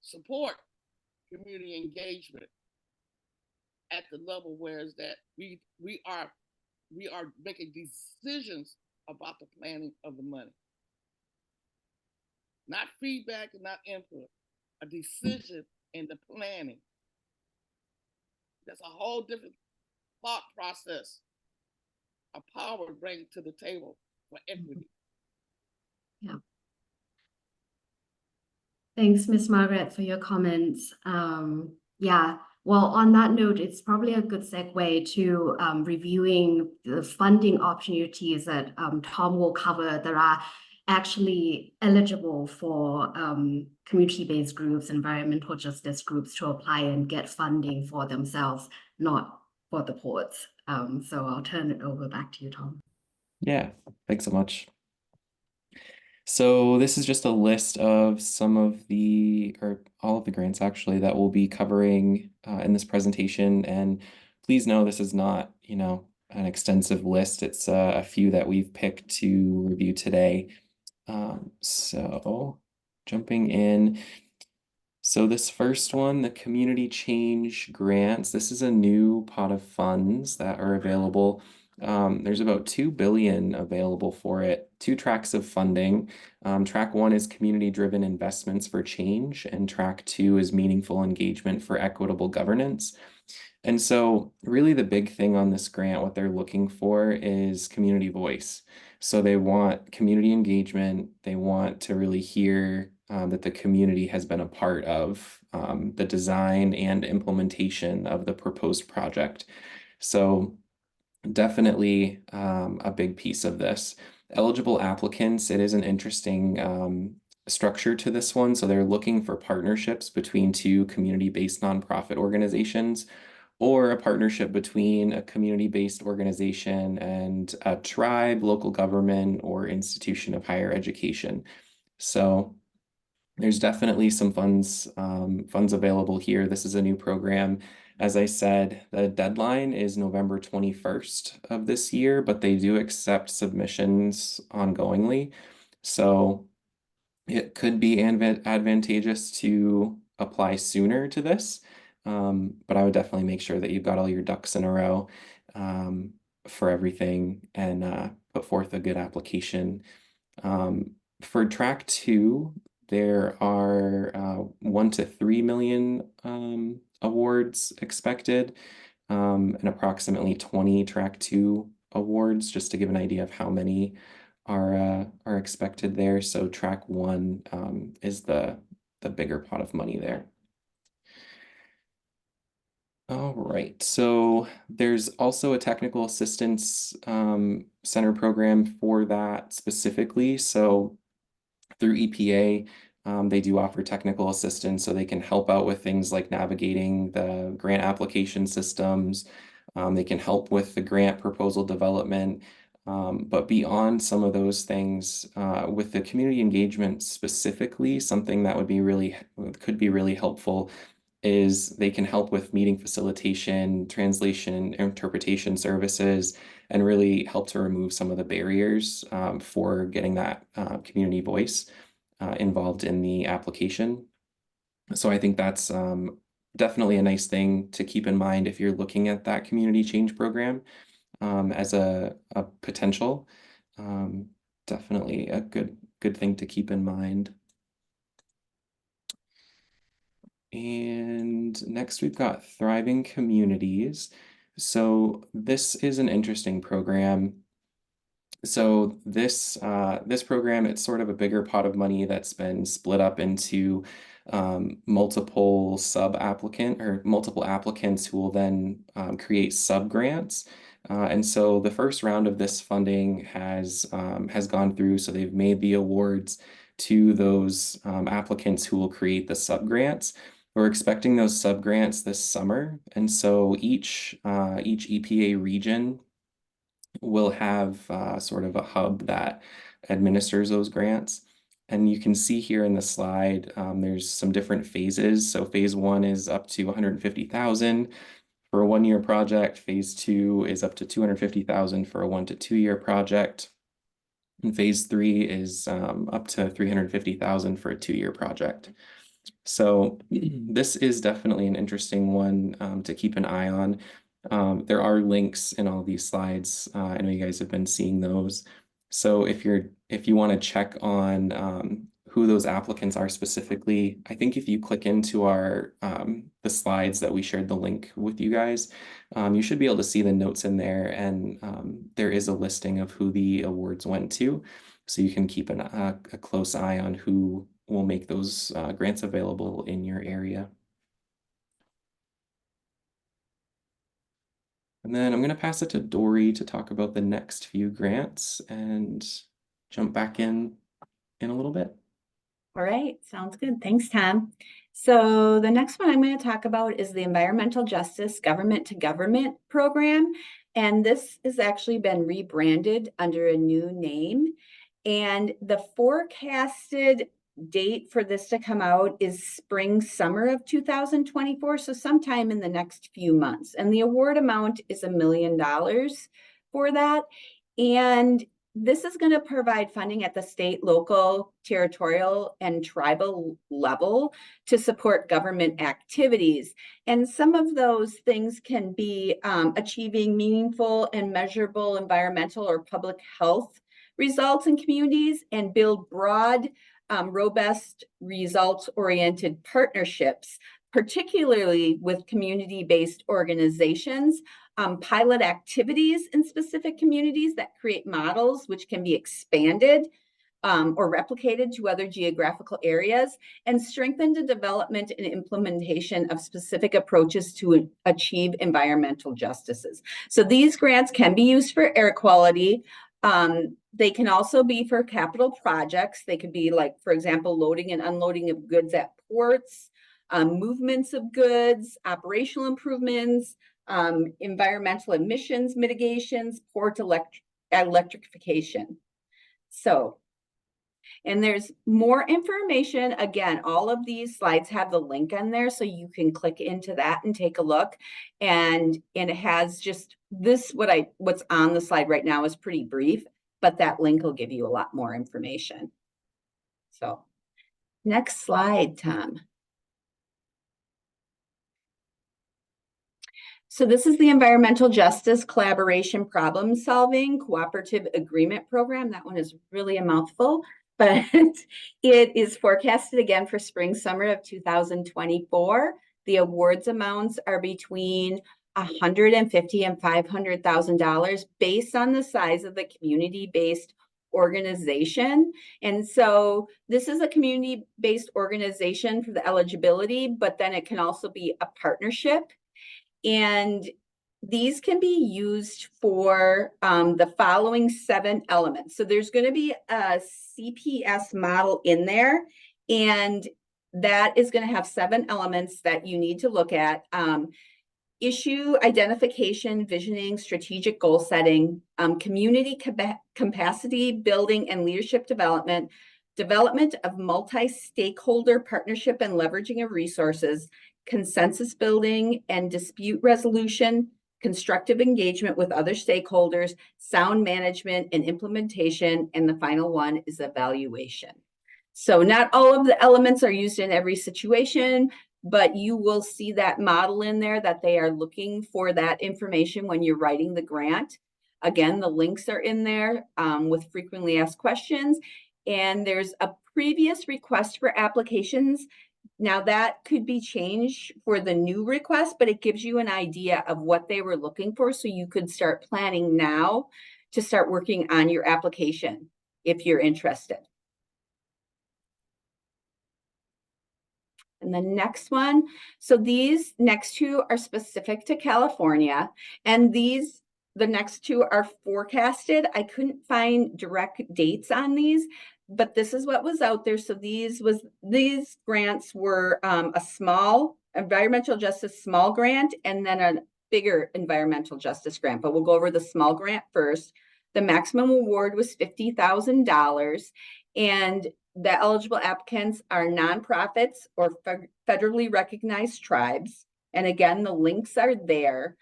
support community engagement at the level where is that we are making decisions about the planning of the money, not feedback and not input, a decision in the planning. That's a whole different thought process, a power to bring to the table for equity. Yeah. Thanks, Ms. Margaret, for your comments. Yeah, well, on that note, it's probably a good segue to reviewing the funding opportunities that Tom will cover that are actually eligible for community-based groups, environmental justice groups to apply and get funding for themselves, not for the ports. So I'll turn it over back to you, Tom. Yeah, thanks so much. So this is just a list of some of the, or all of the grants actually, that we'll be covering in this presentation. And please know this is not, an extensive list. It's a few that we've picked to review today. So jumping in. So this first one, the Community Change Grants, this is a new pot of funds that are available. There's about $2 billion available for it, 2 tracks of funding. Track 1 is community-driven investments for change, and track 2 is meaningful engagement for equitable governance. And so really the big thing on this grant, what they're looking for is community voice. So they want community engagement. They want to really hear that the community has been a part of the design and implementation of the proposed project. So definitely a big piece of this. Eligible applicants, it is an interesting structure to this one. So they're looking for partnerships between 2 community-based nonprofit organizations, or a partnership between a community-based organization and a tribe, local government, or institution of higher education. So there's definitely some funds available here. This is a new program. As I said, the deadline is November 21st of this year, but they do accept submissions ongoingly. So it could be advantageous to apply sooner to this. But I would definitely make sure that you've got all your ducks in a row for everything and put forth a good application. For track 2, there are 1 to 3 million awards expected, and approximately 20 track 2 awards, just to give an idea of how many are expected there. So track 1 is the bigger pot of money there. All right, so there's also a technical assistance center program for that specifically. So through EPA, they do offer technical assistance, so they can help out with things like navigating the grant application systems. They can help with the grant proposal development. But beyond some of those things, with the community engagement specifically, something that could be really helpful is they can help with meeting facilitation, translation, and interpretation services, and really help to remove some of the barriers for getting that community voice involved in the application. So I think that's definitely a nice thing to keep in mind if you're looking at that community change program as a potential. Definitely a good thing to keep in mind. And next we've got Thriving Communities. So this is an interesting program. So this program, it's sort of a bigger pot of money that's been split up into multiple multiple applicants who will then create sub-grants. And so the first round of this funding has gone through, so they've made the awards to those applicants who will create the sub-grants. We're expecting those sub-grants this summer, and so each EPA region will have sort of a hub that administers those grants. And you can see here in the slide, there's some different phases. So phase 1 is up to 150,000 for a 1-year project. Phase 2 is up to 250,000 for a 1 to 2 year project. And phase 3 is up to 350,000 for a 2-year project. So this is definitely an interesting one to keep an eye on. There are links in all these slides. I know you guys have been seeing those. So if you want to check on who those applicants are specifically, I think if you click into our the slides that we shared the link with you guys, you should be able to see the notes in there, and there is a listing of who the awards went to, so you can keep a close eye on who will make those grants available in your area. And then I'm going to pass it to Dory to talk about the next few grants and jump back in a little bit. All right, sounds good. Thanks, Tom. So the next one I'm going to talk about is the Environmental Justice Government to Government program. And this has actually been rebranded under a new name. And the forecasted date for this to come out is spring, summer of 2024. So sometime in the next few months. And the award amount is $1 million for that. And this is going to provide funding at the state, local, territorial, and tribal level to support government activities. And some of those things can be achieving meaningful and measurable environmental or public health results in communities, and build broad, robust, results-oriented partnerships, particularly with community-based organizations, pilot activities in specific communities that create models which can be expanded or replicated to other geographical areas, and strengthen the development and implementation of specific approaches to achieve environmental justices. So these grants can be used for air quality. They can also be for capital projects. They could be, like, for example, loading and unloading of goods at ports, movements of goods, operational improvements, environmental emissions mitigations, port electrification. So, and there's more information. Again, all of these slides have the link on there, so you can click into that and take a look. And it has just this, what's on the slide right now is pretty brief, but that link will give you a lot more information. So next slide, Tom. So this is the Environmental Justice Collaboration Problem Solving Cooperative Agreement Program. That one is really a mouthful, but it is forecasted again for spring, summer of 2024. The awards amounts are between $150,000 and $500,000 based on the size of the community-based organization. And so this is a community-based organization for the eligibility, but then it can also be a partnership. And these can be used for the following 7 elements. So there's going to be a CPS model in there, and that is going to have 7 elements that you need to look at. Issue identification, visioning, strategic goal setting, community capacity building and leadership development, development of multi-stakeholder partnership and leveraging of resources, consensus building and dispute resolution, constructive engagement with other stakeholders, sound management and implementation, and the final one is evaluation. So not all of the elements are used in every situation, but you will see that model in there that they are looking for that information when you're writing the grant. Again, the links are in there with frequently asked questions, and there's a previous request for applications. Now that could be changed for the new request, but it gives you an idea of what they were looking for, so you could start planning now to start working on your application if you're interested. And the next one, so these next two are specific to California, and the next two are forecasted. I couldn't find direct dates on these, but this is what was out there. So these grants were a small environmental justice small grant and then a bigger environmental justice grant. But we'll go over the small grant first. The maximum award was $50,000, and the eligible applicants are nonprofits or federally recognized tribes. And again, the links are there.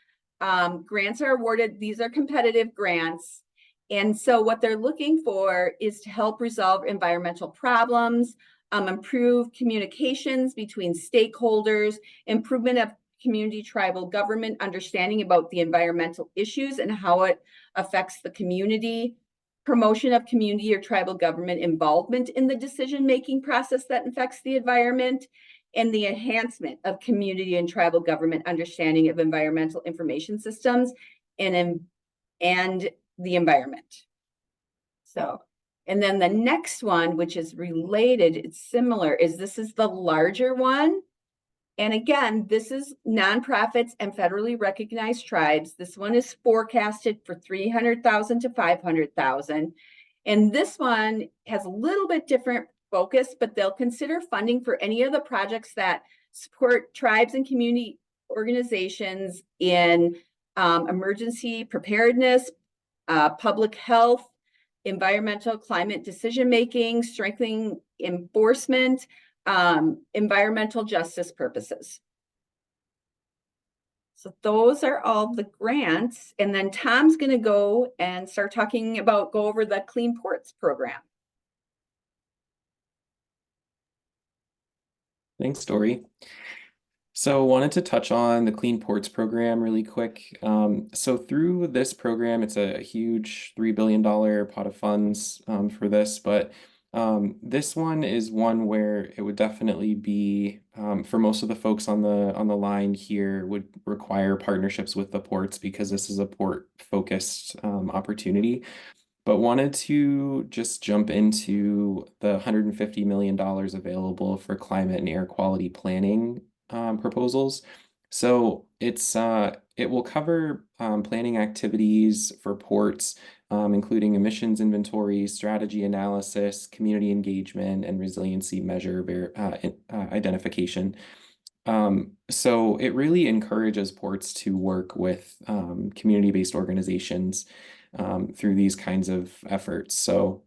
Grants are awarded, these are competitive grants. And so what they're looking for is to help resolve environmental problems, improve communications between stakeholders, improvement of community tribal government understanding about the environmental issues and how it affects the community, promotion of community or tribal government involvement in the decision-making process that affects the environment, and the enhancement of community and tribal government understanding of environmental information systems and the environment. So, and then the next one, which is related, it's similar, this is the larger one. And again, this is nonprofits and federally recognized tribes. This one is forecasted for $300,000 to $500,000. And this one has a little bit different focus, but they'll consider funding for any of the projects that support tribes and community organizations in emergency preparedness, public health, environmental climate decision-making, strengthening enforcement, environmental justice purposes. So those are all the grants. And then Tom's going to go and start talking about, go over the Clean Ports program. Thanks, Dory. So wanted to touch on the Clean Ports program really quick. So through this program, it's a huge $3 billion pot of funds for this, but this one is one where it would definitely be, for most of the folks on the line here, would require partnerships with the ports because this is a port-focused opportunity. But wanted to just jump into the $150 million available for climate and air quality planning proposals. So it will cover planning activities for ports, including emissions inventory, strategy analysis, community engagement, and resiliency measure identification. So it really encourages ports to work with community-based organizations through these kinds of efforts. So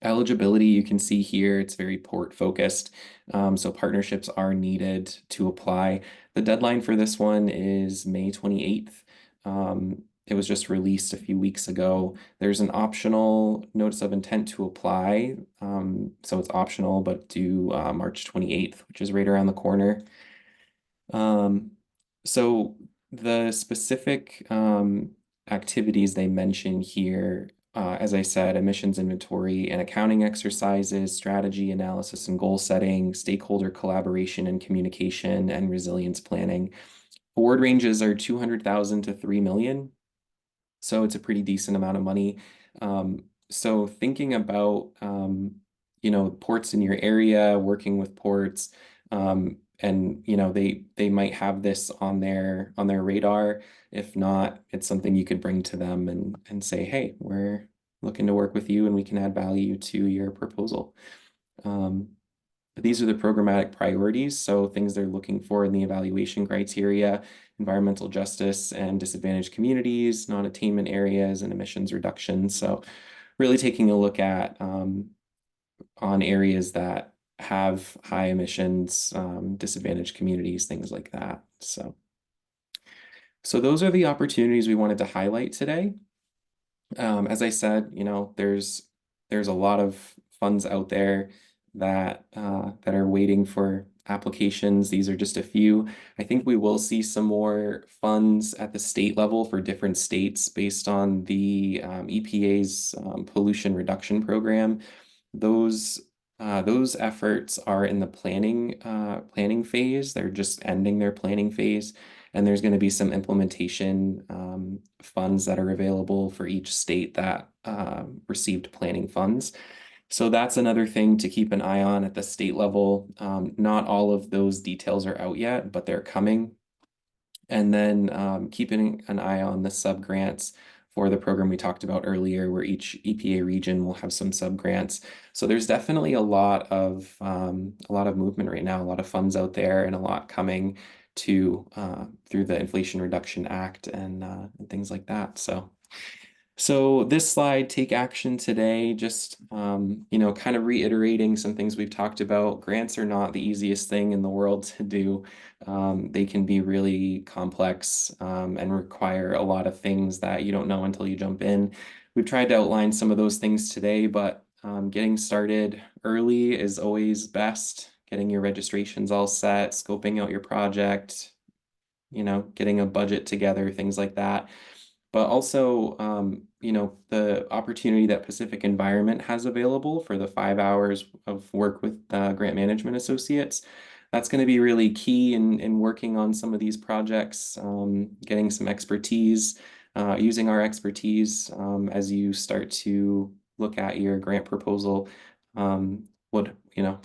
eligibility, you can see here, it's very port focused. So partnerships are needed to apply. The deadline for this one is May 28th. It was just released a few weeks ago. There's an optional notice of intent to apply. So it's optional, but due March 28th, which is right around the corner. So the specific activities they mention here, as I said, emissions inventory and accounting exercises, strategy analysis and goal setting, stakeholder collaboration and communication, and resilience planning. Award ranges are $200,000 to $3 million. So it's a pretty decent amount of money. So thinking about, ports in your area, working with ports, and they might have this on their radar. If not, it's something you could bring to them and say, hey, we're looking to work with you and we can add value to your proposal. These are the programmatic priorities. So things they're looking for in the evaluation criteria: environmental justice and disadvantaged communities, non-attainment areas, and emissions reduction. So really taking a look at on areas that have high emissions, disadvantaged communities, things like that. So those are the opportunities we wanted to highlight today. As I said, there's a lot of funds out there that are waiting for applications. These are just a few. I think we will see some more funds at the state level for different states based on the EPA's pollution reduction program. Those efforts are in the planning phase. They're just ending their planning phase, and there's going to be some implementation funds that are available for each state that received planning funds. So that's another thing to keep an eye on at the state level. Not all of those details are out yet, but they're coming. And then keeping an eye on the sub-grants for the program we talked about earlier, where each EPA region will have some sub-grants. So there's definitely a lot of movement right now, a lot of funds out there, and a lot coming to through the Inflation Reduction Act and things like that. So this slide, take action today, just kind of reiterating some things we've talked about. Grants are not the easiest thing in the world to do. They can be really complex and require a lot of things that you don't know until you jump in. We've tried to outline some of those things today, but getting started early is always best. Getting your registrations all set, scoping out your project, getting a budget together, things like that. But also, the opportunity that Pacific Environment has available for the 5 hours of work with Grant Management Associates. That's going to be really key in working on some of these projects, getting some expertise, using our expertise as you start to look at your grant proposal would,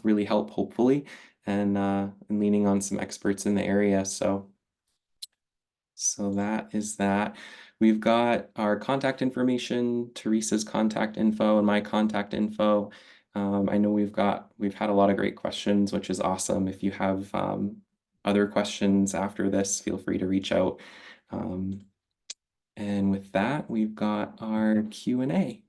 really help, hopefully, and leaning on some experts in the area. So that is that. We've got our contact information, Teresa's contact info, and my contact info. I know we've had a lot of great questions, which is awesome. If you have other questions after this, feel free to reach out. And with that, we've got our Q&A.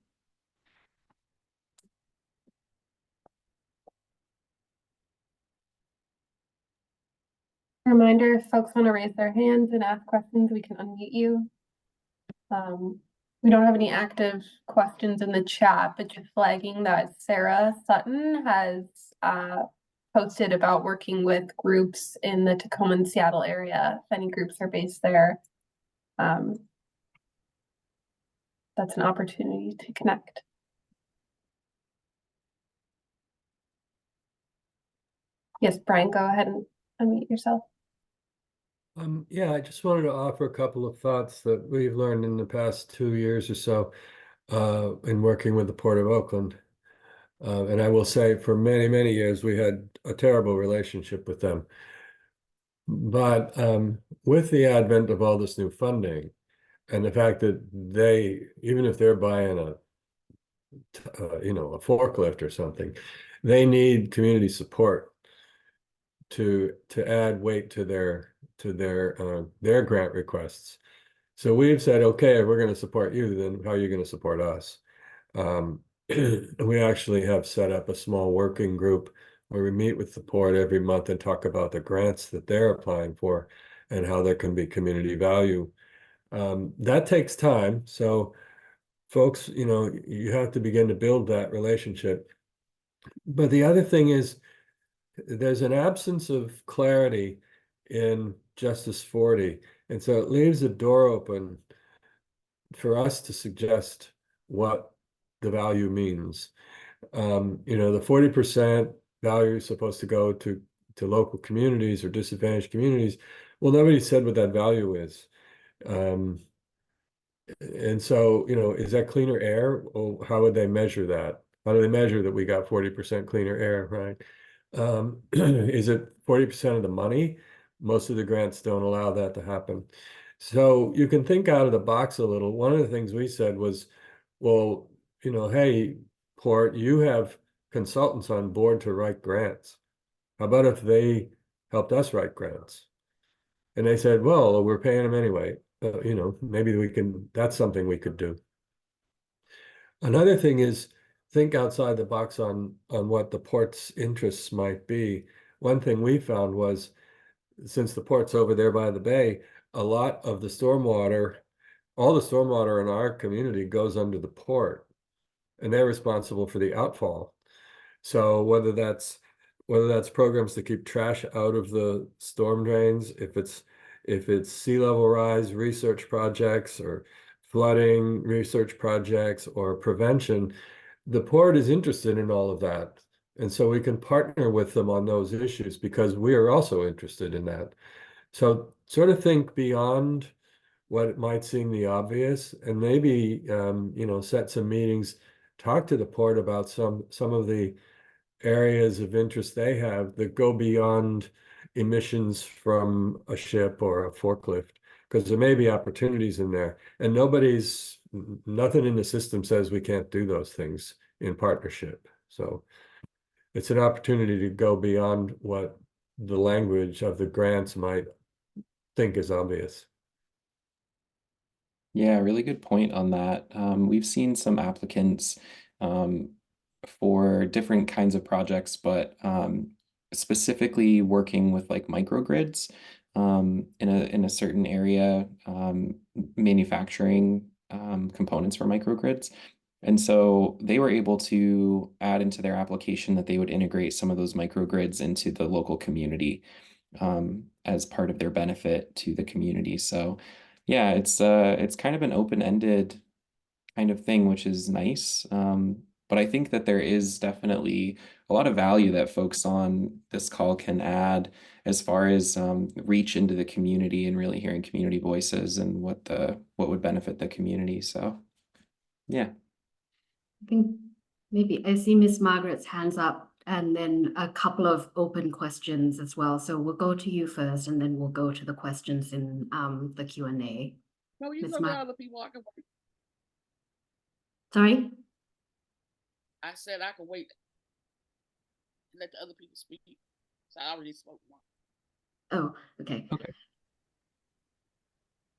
Reminder, if folks want to raise their hands and ask questions, we can unmute you. We don't have any active questions in the chat, but just flagging that Sarah Sutton has posted about working with groups in the Tacoma and Seattle area. If any groups are based there, that's an opportunity to connect. Yes, Brian, go ahead and unmute yourself. Yeah, I just wanted to offer a couple of thoughts that we've learned in the past 2 years or so in working with the Port of Oakland. And I will say for many, many years, we had a terrible relationship with them. But with the advent of all this new funding and the fact that they, even if they're buying a forklift or something, they need community support to add weight to their grant requests. So we've said, okay, if we're going to support you, then how are you going to support us? We actually have set up a small working group where we meet with the port every month and talk about the grants that they're applying for and how there can be community value. That takes time. So folks, you have to begin to build that relationship. But the other thing is, there's an absence of clarity in Justice 40. And so it leaves a door open for us to suggest what the value means. The 40% value is supposed to go to local communities or disadvantaged communities. Well, nobody said what that value is. And so, is that cleaner air? Well, how would they measure that? How do they measure that we got 40% cleaner air, right? Is it 40% of the money? Most of the grants don't allow that to happen. So you can think out of the box a little. One of the things we said was, well, hey, Port, you have consultants on board to write grants. How about if they helped us write grants? And they said, well, we're paying them anyway. Maybe that's something we could do. Another thing is, think outside the box on what the port's interests might be. One thing we found was, since the port's over there by the bay, a lot of the stormwater, all the stormwater in our community goes under the port, and they're responsible for the outfall. So whether that's programs to keep trash out of the storm drains, if it's sea level rise research projects or flooding research projects or prevention, the port is interested in all of that. And so we can partner with them on those issues because we are also interested in that. So sort of think beyond what might seem the obvious, and maybe set some meetings talk to the port about some of the areas of interest they have that go beyond emissions from a ship or a forklift, because there may be opportunities in there, and nothing in the system says we can't do those things in partnership. So it's an opportunity to go beyond what the language of the grants might think is obvious. Yeah, really good point on that. We've seen some applicants for different kinds of projects, but specifically working with like microgrids in a certain area, manufacturing components for microgrids. And so they were able to add into their application that they would integrate some of those microgrids into the local community as part of their benefit to the community. So yeah, it's kind of an open-ended kind of thing, which is nice. But I think that there is definitely a lot of value that folks on this call can add as far as reach into the community and really hearing community voices and what would benefit the community. So yeah. I think maybe I see Miss Margaret's hands up and then a couple of open questions as well. So we'll go to you first and then we'll go to the questions in the Q&A. No, you Miss go Mar- to other people. I can wait. Sorry? I said I can wait. Let the other people speak. So I already spoke one. Oh, okay. Okay.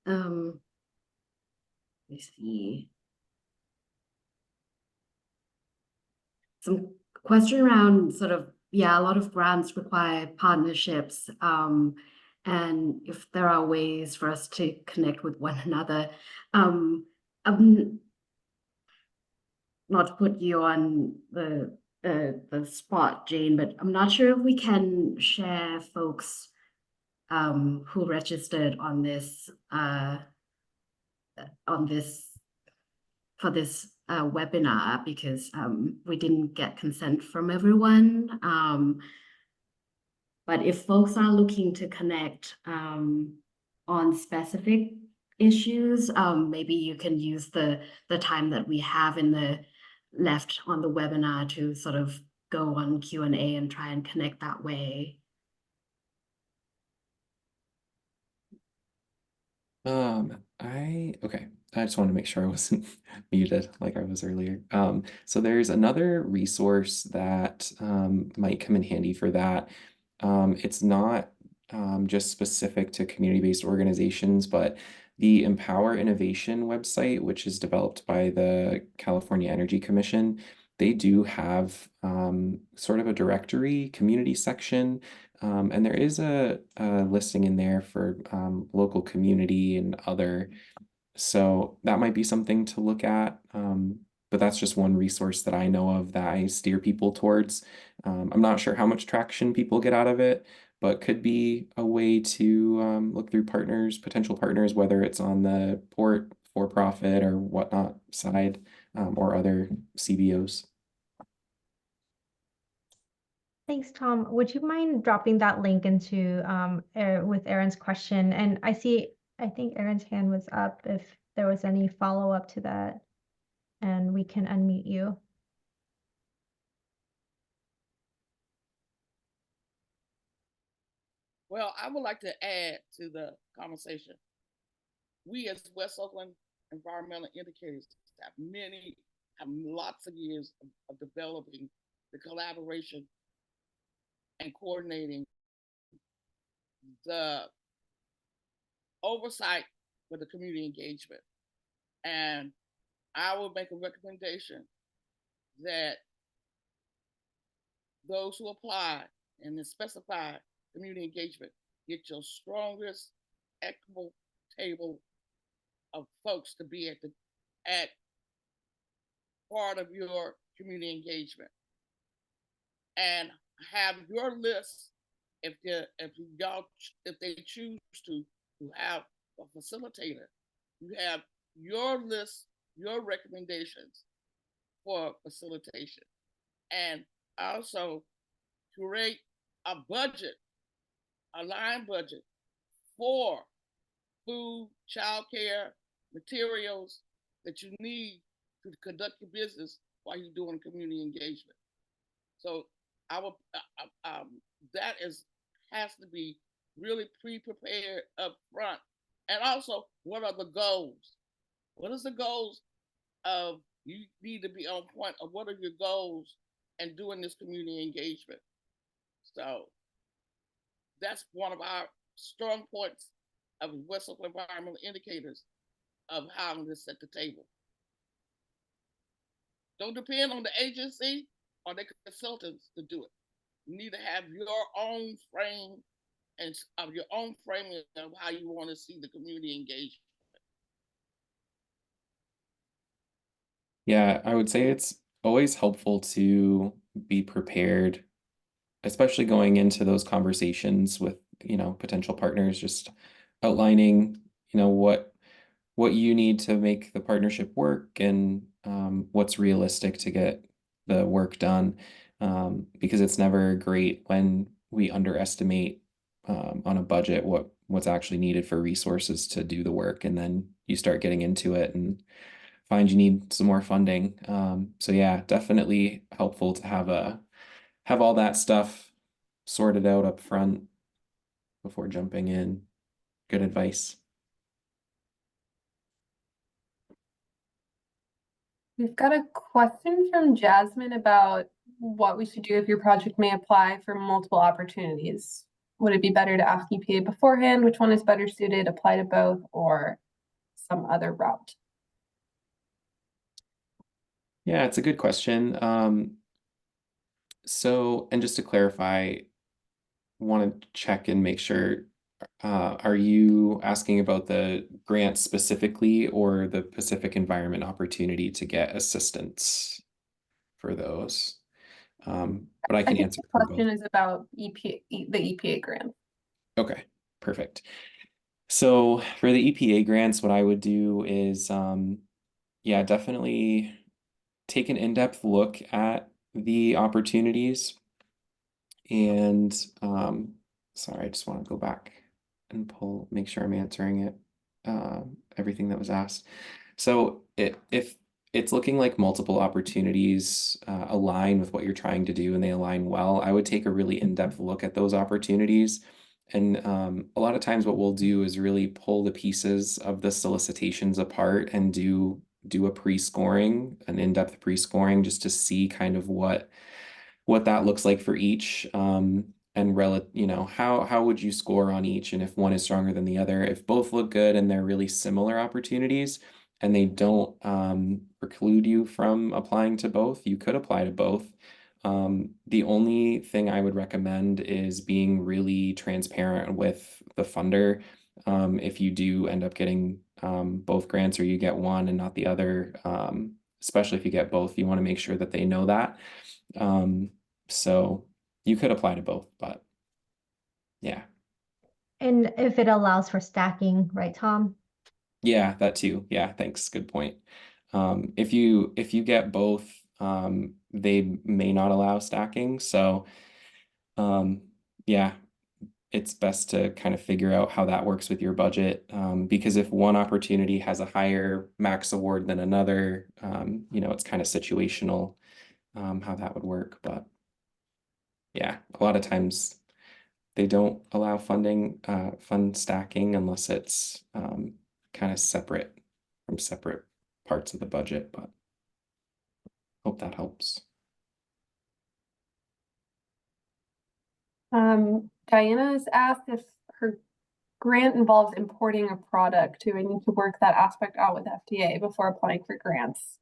Let me see. Some question around sort of, yeah, a lot of grants require partnerships. And if there are ways for us to connect with one another. Not to put you on the spot, Jane, but I'm not sure if we can share folks who registered on this for this webinar because we didn't get consent from everyone. But if folks are looking to connect on specific issues, maybe you can use the time that we have in the left on the webinar to sort of go on Q&A and try and connect that way. Okay. I just wanted to make sure I wasn't muted like I was earlier. So there's another resource that might come in handy for that. It's not just specific to community-based organizations, but the Empower Innovation website, which is developed by the California Energy Commission, they do have sort of a directory community section. And there is a listing in there for local community and other. So that might be something to look at. But that's just one resource that I know of that I steer people towards. I'm not sure how much traction people get out of it, but could be a way to look through potential partners, whether it's on the port, for-profit, or whatnot side, or other CBOs. Thanks, Tom. Would you mind dropping that link into with Aaron's question? And I think Aaron's hand was up if there was any follow-up to that, and we can unmute you. Well, I would like to add to the conversation. We as West Oakland environmental indicators have lots of years of developing the collaboration and coordinating the oversight for the community engagement. And I will make a recommendation that those who apply and then specify community engagement get your strongest equitable table of folks to be at part of your community engagement, and have your list if they choose to have a facilitator. You have your list, your recommendations for facilitation, and also create a budget, a line budget for food, childcare, materials that you need to conduct your business while you're doing community engagement. So that has to be really pre-prepared up front. And also, what are the goals? What is the goals of, you need to be on point of what are your goals and doing this community engagement. So that's one of our strong points of West Oakland Environmental Indicators of how to set the table. Don't depend on the agency or the consultants to do it. You need to have your own frame and of your own framing of how you want to see the community engagement. Yeah, I would say it's always helpful to be prepared, especially going into those conversations with, potential partners, just outlining, what you need to make the partnership work and what's realistic to get the work done. Because it's never great when we underestimate on a budget what's actually needed for resources to do the work, and then you start getting into it and find you need some more funding. So yeah, definitely helpful to have all that stuff sorted out up front before jumping in. Good advice. We've got a question from Jasmine about what we should do if your project may apply for multiple opportunities. Would it be better to ask EPA beforehand, which one is better suited, apply to both, or some other route? Yeah, it's a good question. So, and just to clarify, want to check and make sure, are you asking about the grant specifically or the Pacific Environment Opportunity to get assistance for those? But I can think answer the for question both. is about the EPA grant. Okay, perfect. So for the EPA grants, what I would do is, yeah, definitely take an in-depth look at the opportunities. And sorry, I just want to go back and make sure I'm answering it, everything that was asked. So if it's looking like multiple opportunities align with what you're trying to do and they align well, I would take a really in-depth look at those opportunities. And a lot of times what we'll do is really pull the pieces of the solicitations apart and do a pre-scoring, an in-depth pre-scoring, just to see kind of what that looks like for each, and how would you score on each, and if one is stronger than the other. If both look good and they're really similar opportunities and they don't preclude you from applying to both, you could apply to both. The only thing I would recommend is being really transparent with the funder. If you do end up getting both grants, or you get one and not the other, especially if you get both, you want to make sure that they know that. So you could apply to both, but yeah. And if it allows for stacking, right, Tom? Yeah, that too. Yeah, thanks. Good point. If you get both, they may not allow stacking. So yeah, it's best to kind of figure out how that works with your budget. Because if one opportunity has a higher max award than another, it's kind of situational, how that would work. But yeah, a lot of times they don't allow fund stacking unless it's kind of separate from separate parts of the budget, but hope that helps. Diana has asked if her grant involves importing a product. Do I need to work that aspect out with FDA before applying for grants?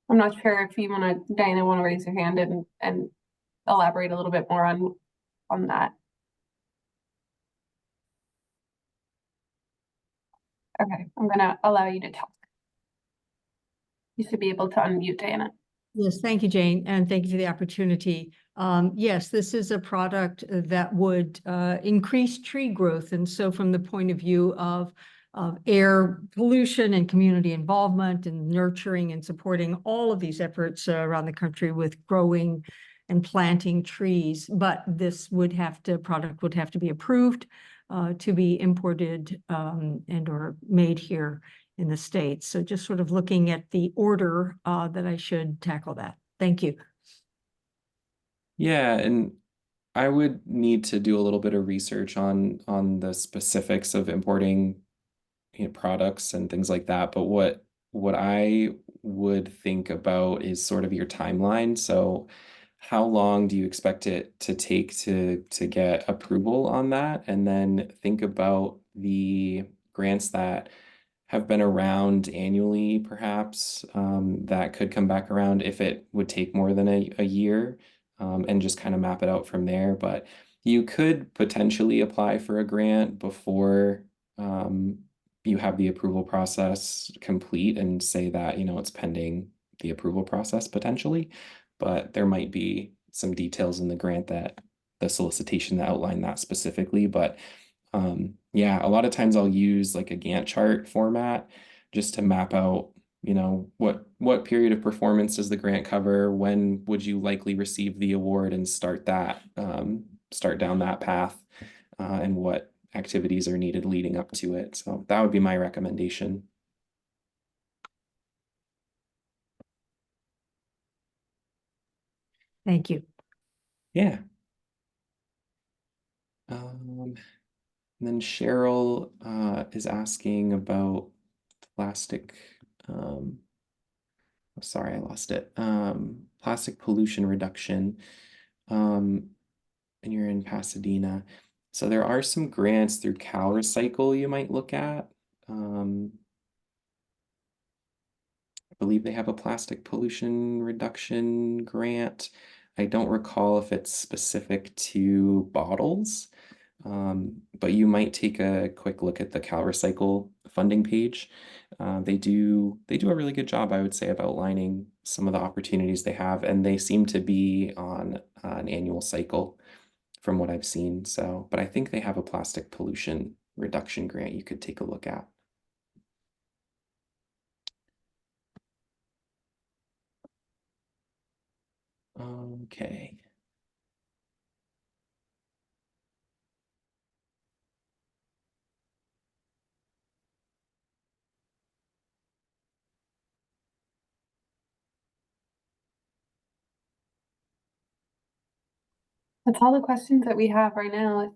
I'm not sure if you want to, Diana, want to raise your hand and elaborate a little bit more on that. Okay, I'm gonna allow you to talk. You should be able to unmute, Diana. Yes, thank you, Jane, and thank you for the opportunity. Yes, this is a product that would increase tree growth. And so from the point of view of air pollution and community involvement and nurturing and supporting all of these efforts around the country with growing and planting trees. But this product would have to be approved to be imported and or made here in the state. So just sort of looking at the order that I should tackle that. Thank you. Yeah, and I would need to do a little bit of research on the specifics of importing, products and things like that. But what I would think about is sort of your timeline. So how long do you expect it to take to get approval on that? And then think about the grants that have been around annually, perhaps, that could come back around if it would take more than a year, and just kind of map it out from there. But you could potentially apply for a grant before you have the approval process complete and say that, it's pending the approval process potentially. But there might be some details in the grant that the solicitation that outline that specifically. But yeah, a lot of times I'll use like a Gantt chart format just to map out, what period of performance does the grant cover? When would you likely receive the award, and start down that path, and what activities are needed leading up to it. So that would be my recommendation. Thank you. Yeah. And then Cheryl is asking about plastic. Sorry, I lost it. Plastic pollution reduction. And you're in Pasadena. So there are some grants through CalRecycle you might look at. I believe they have a plastic pollution reduction grant. I don't recall if it's specific to bottles, but you might take a quick look at the CalRecycle funding page. They do a really good job, I would say, of outlining some of the opportunities they have, and they seem to be on an annual cycle from what I've seen. So, but I think they have a plastic pollution reduction grant you could take a look at. Okay. That's all the questions that we have right now.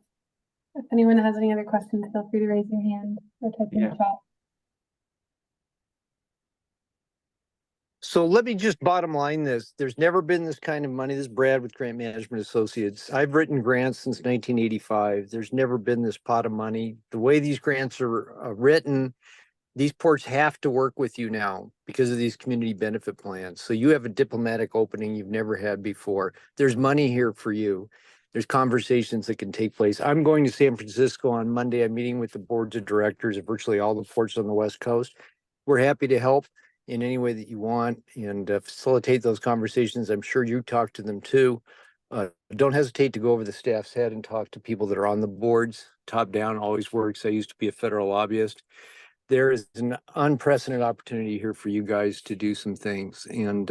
If anyone has any other questions, feel free to raise your hand or type in the Yeah. chat. So let me just bottom line this. There's never been this kind of money. This is Brad with Grant Management Associates. I've written grants since 1985. There's never been this pot of money. The way these grants are written, these ports have to work with you now because of these community benefit plans. So you have a diplomatic opening you've never had before. There's money here for you. There's conversations that can take place. I'm going to San Francisco on Monday. I'm meeting with the boards of directors of virtually all the ports on the West Coast. We're happy to help in any way that you want and facilitate those conversations. I'm sure you talk to them too. Don't hesitate to go over the staff's head and talk to people that are on the boards. Top down always works. I used to be a federal lobbyist. There is an unprecedented opportunity here for you guys to do some things. And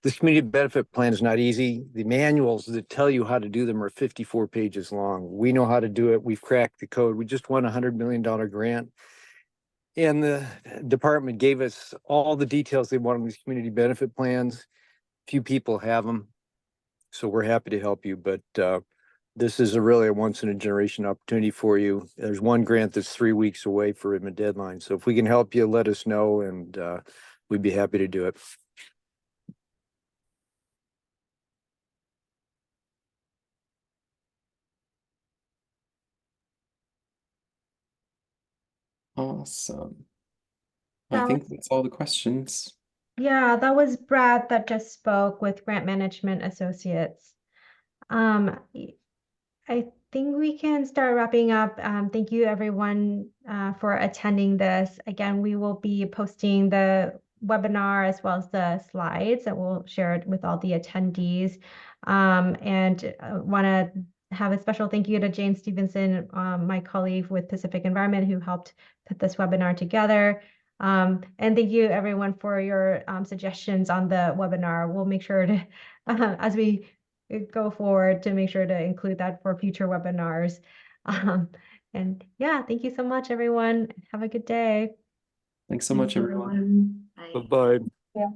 this community benefit plan is not easy. The manuals that tell you how to do them are 54 pages long. We know how to do it. We've cracked the code. We just won a $100 million grant. And the department gave us all the details they want on these community benefit plans. Few people have them. So we're happy to help you. But this is really a once in a generation opportunity for you. There's one grant that's 3 weeks away for a deadline. So if we can help you, let us know, and we'd be happy to do it. Awesome. I think that's all the questions. Yeah, that was Brad that just spoke with Grant Management Associates. I think we can start wrapping up. Thank you everyone for attending this. Again, we will be posting the webinar as well as the slides that we'll share it with all the attendees. And want to have a special thank you to Jane Stevenson, my colleague with Pacific Environment, who helped put this webinar together. And thank you everyone for your suggestions on the webinar. We'll make sure to, as we go forward, to make sure to include that for future webinars. And yeah, thank you so much, everyone. Have a good day. Thanks so much, everyone. Bye. Bye-bye. Yeah.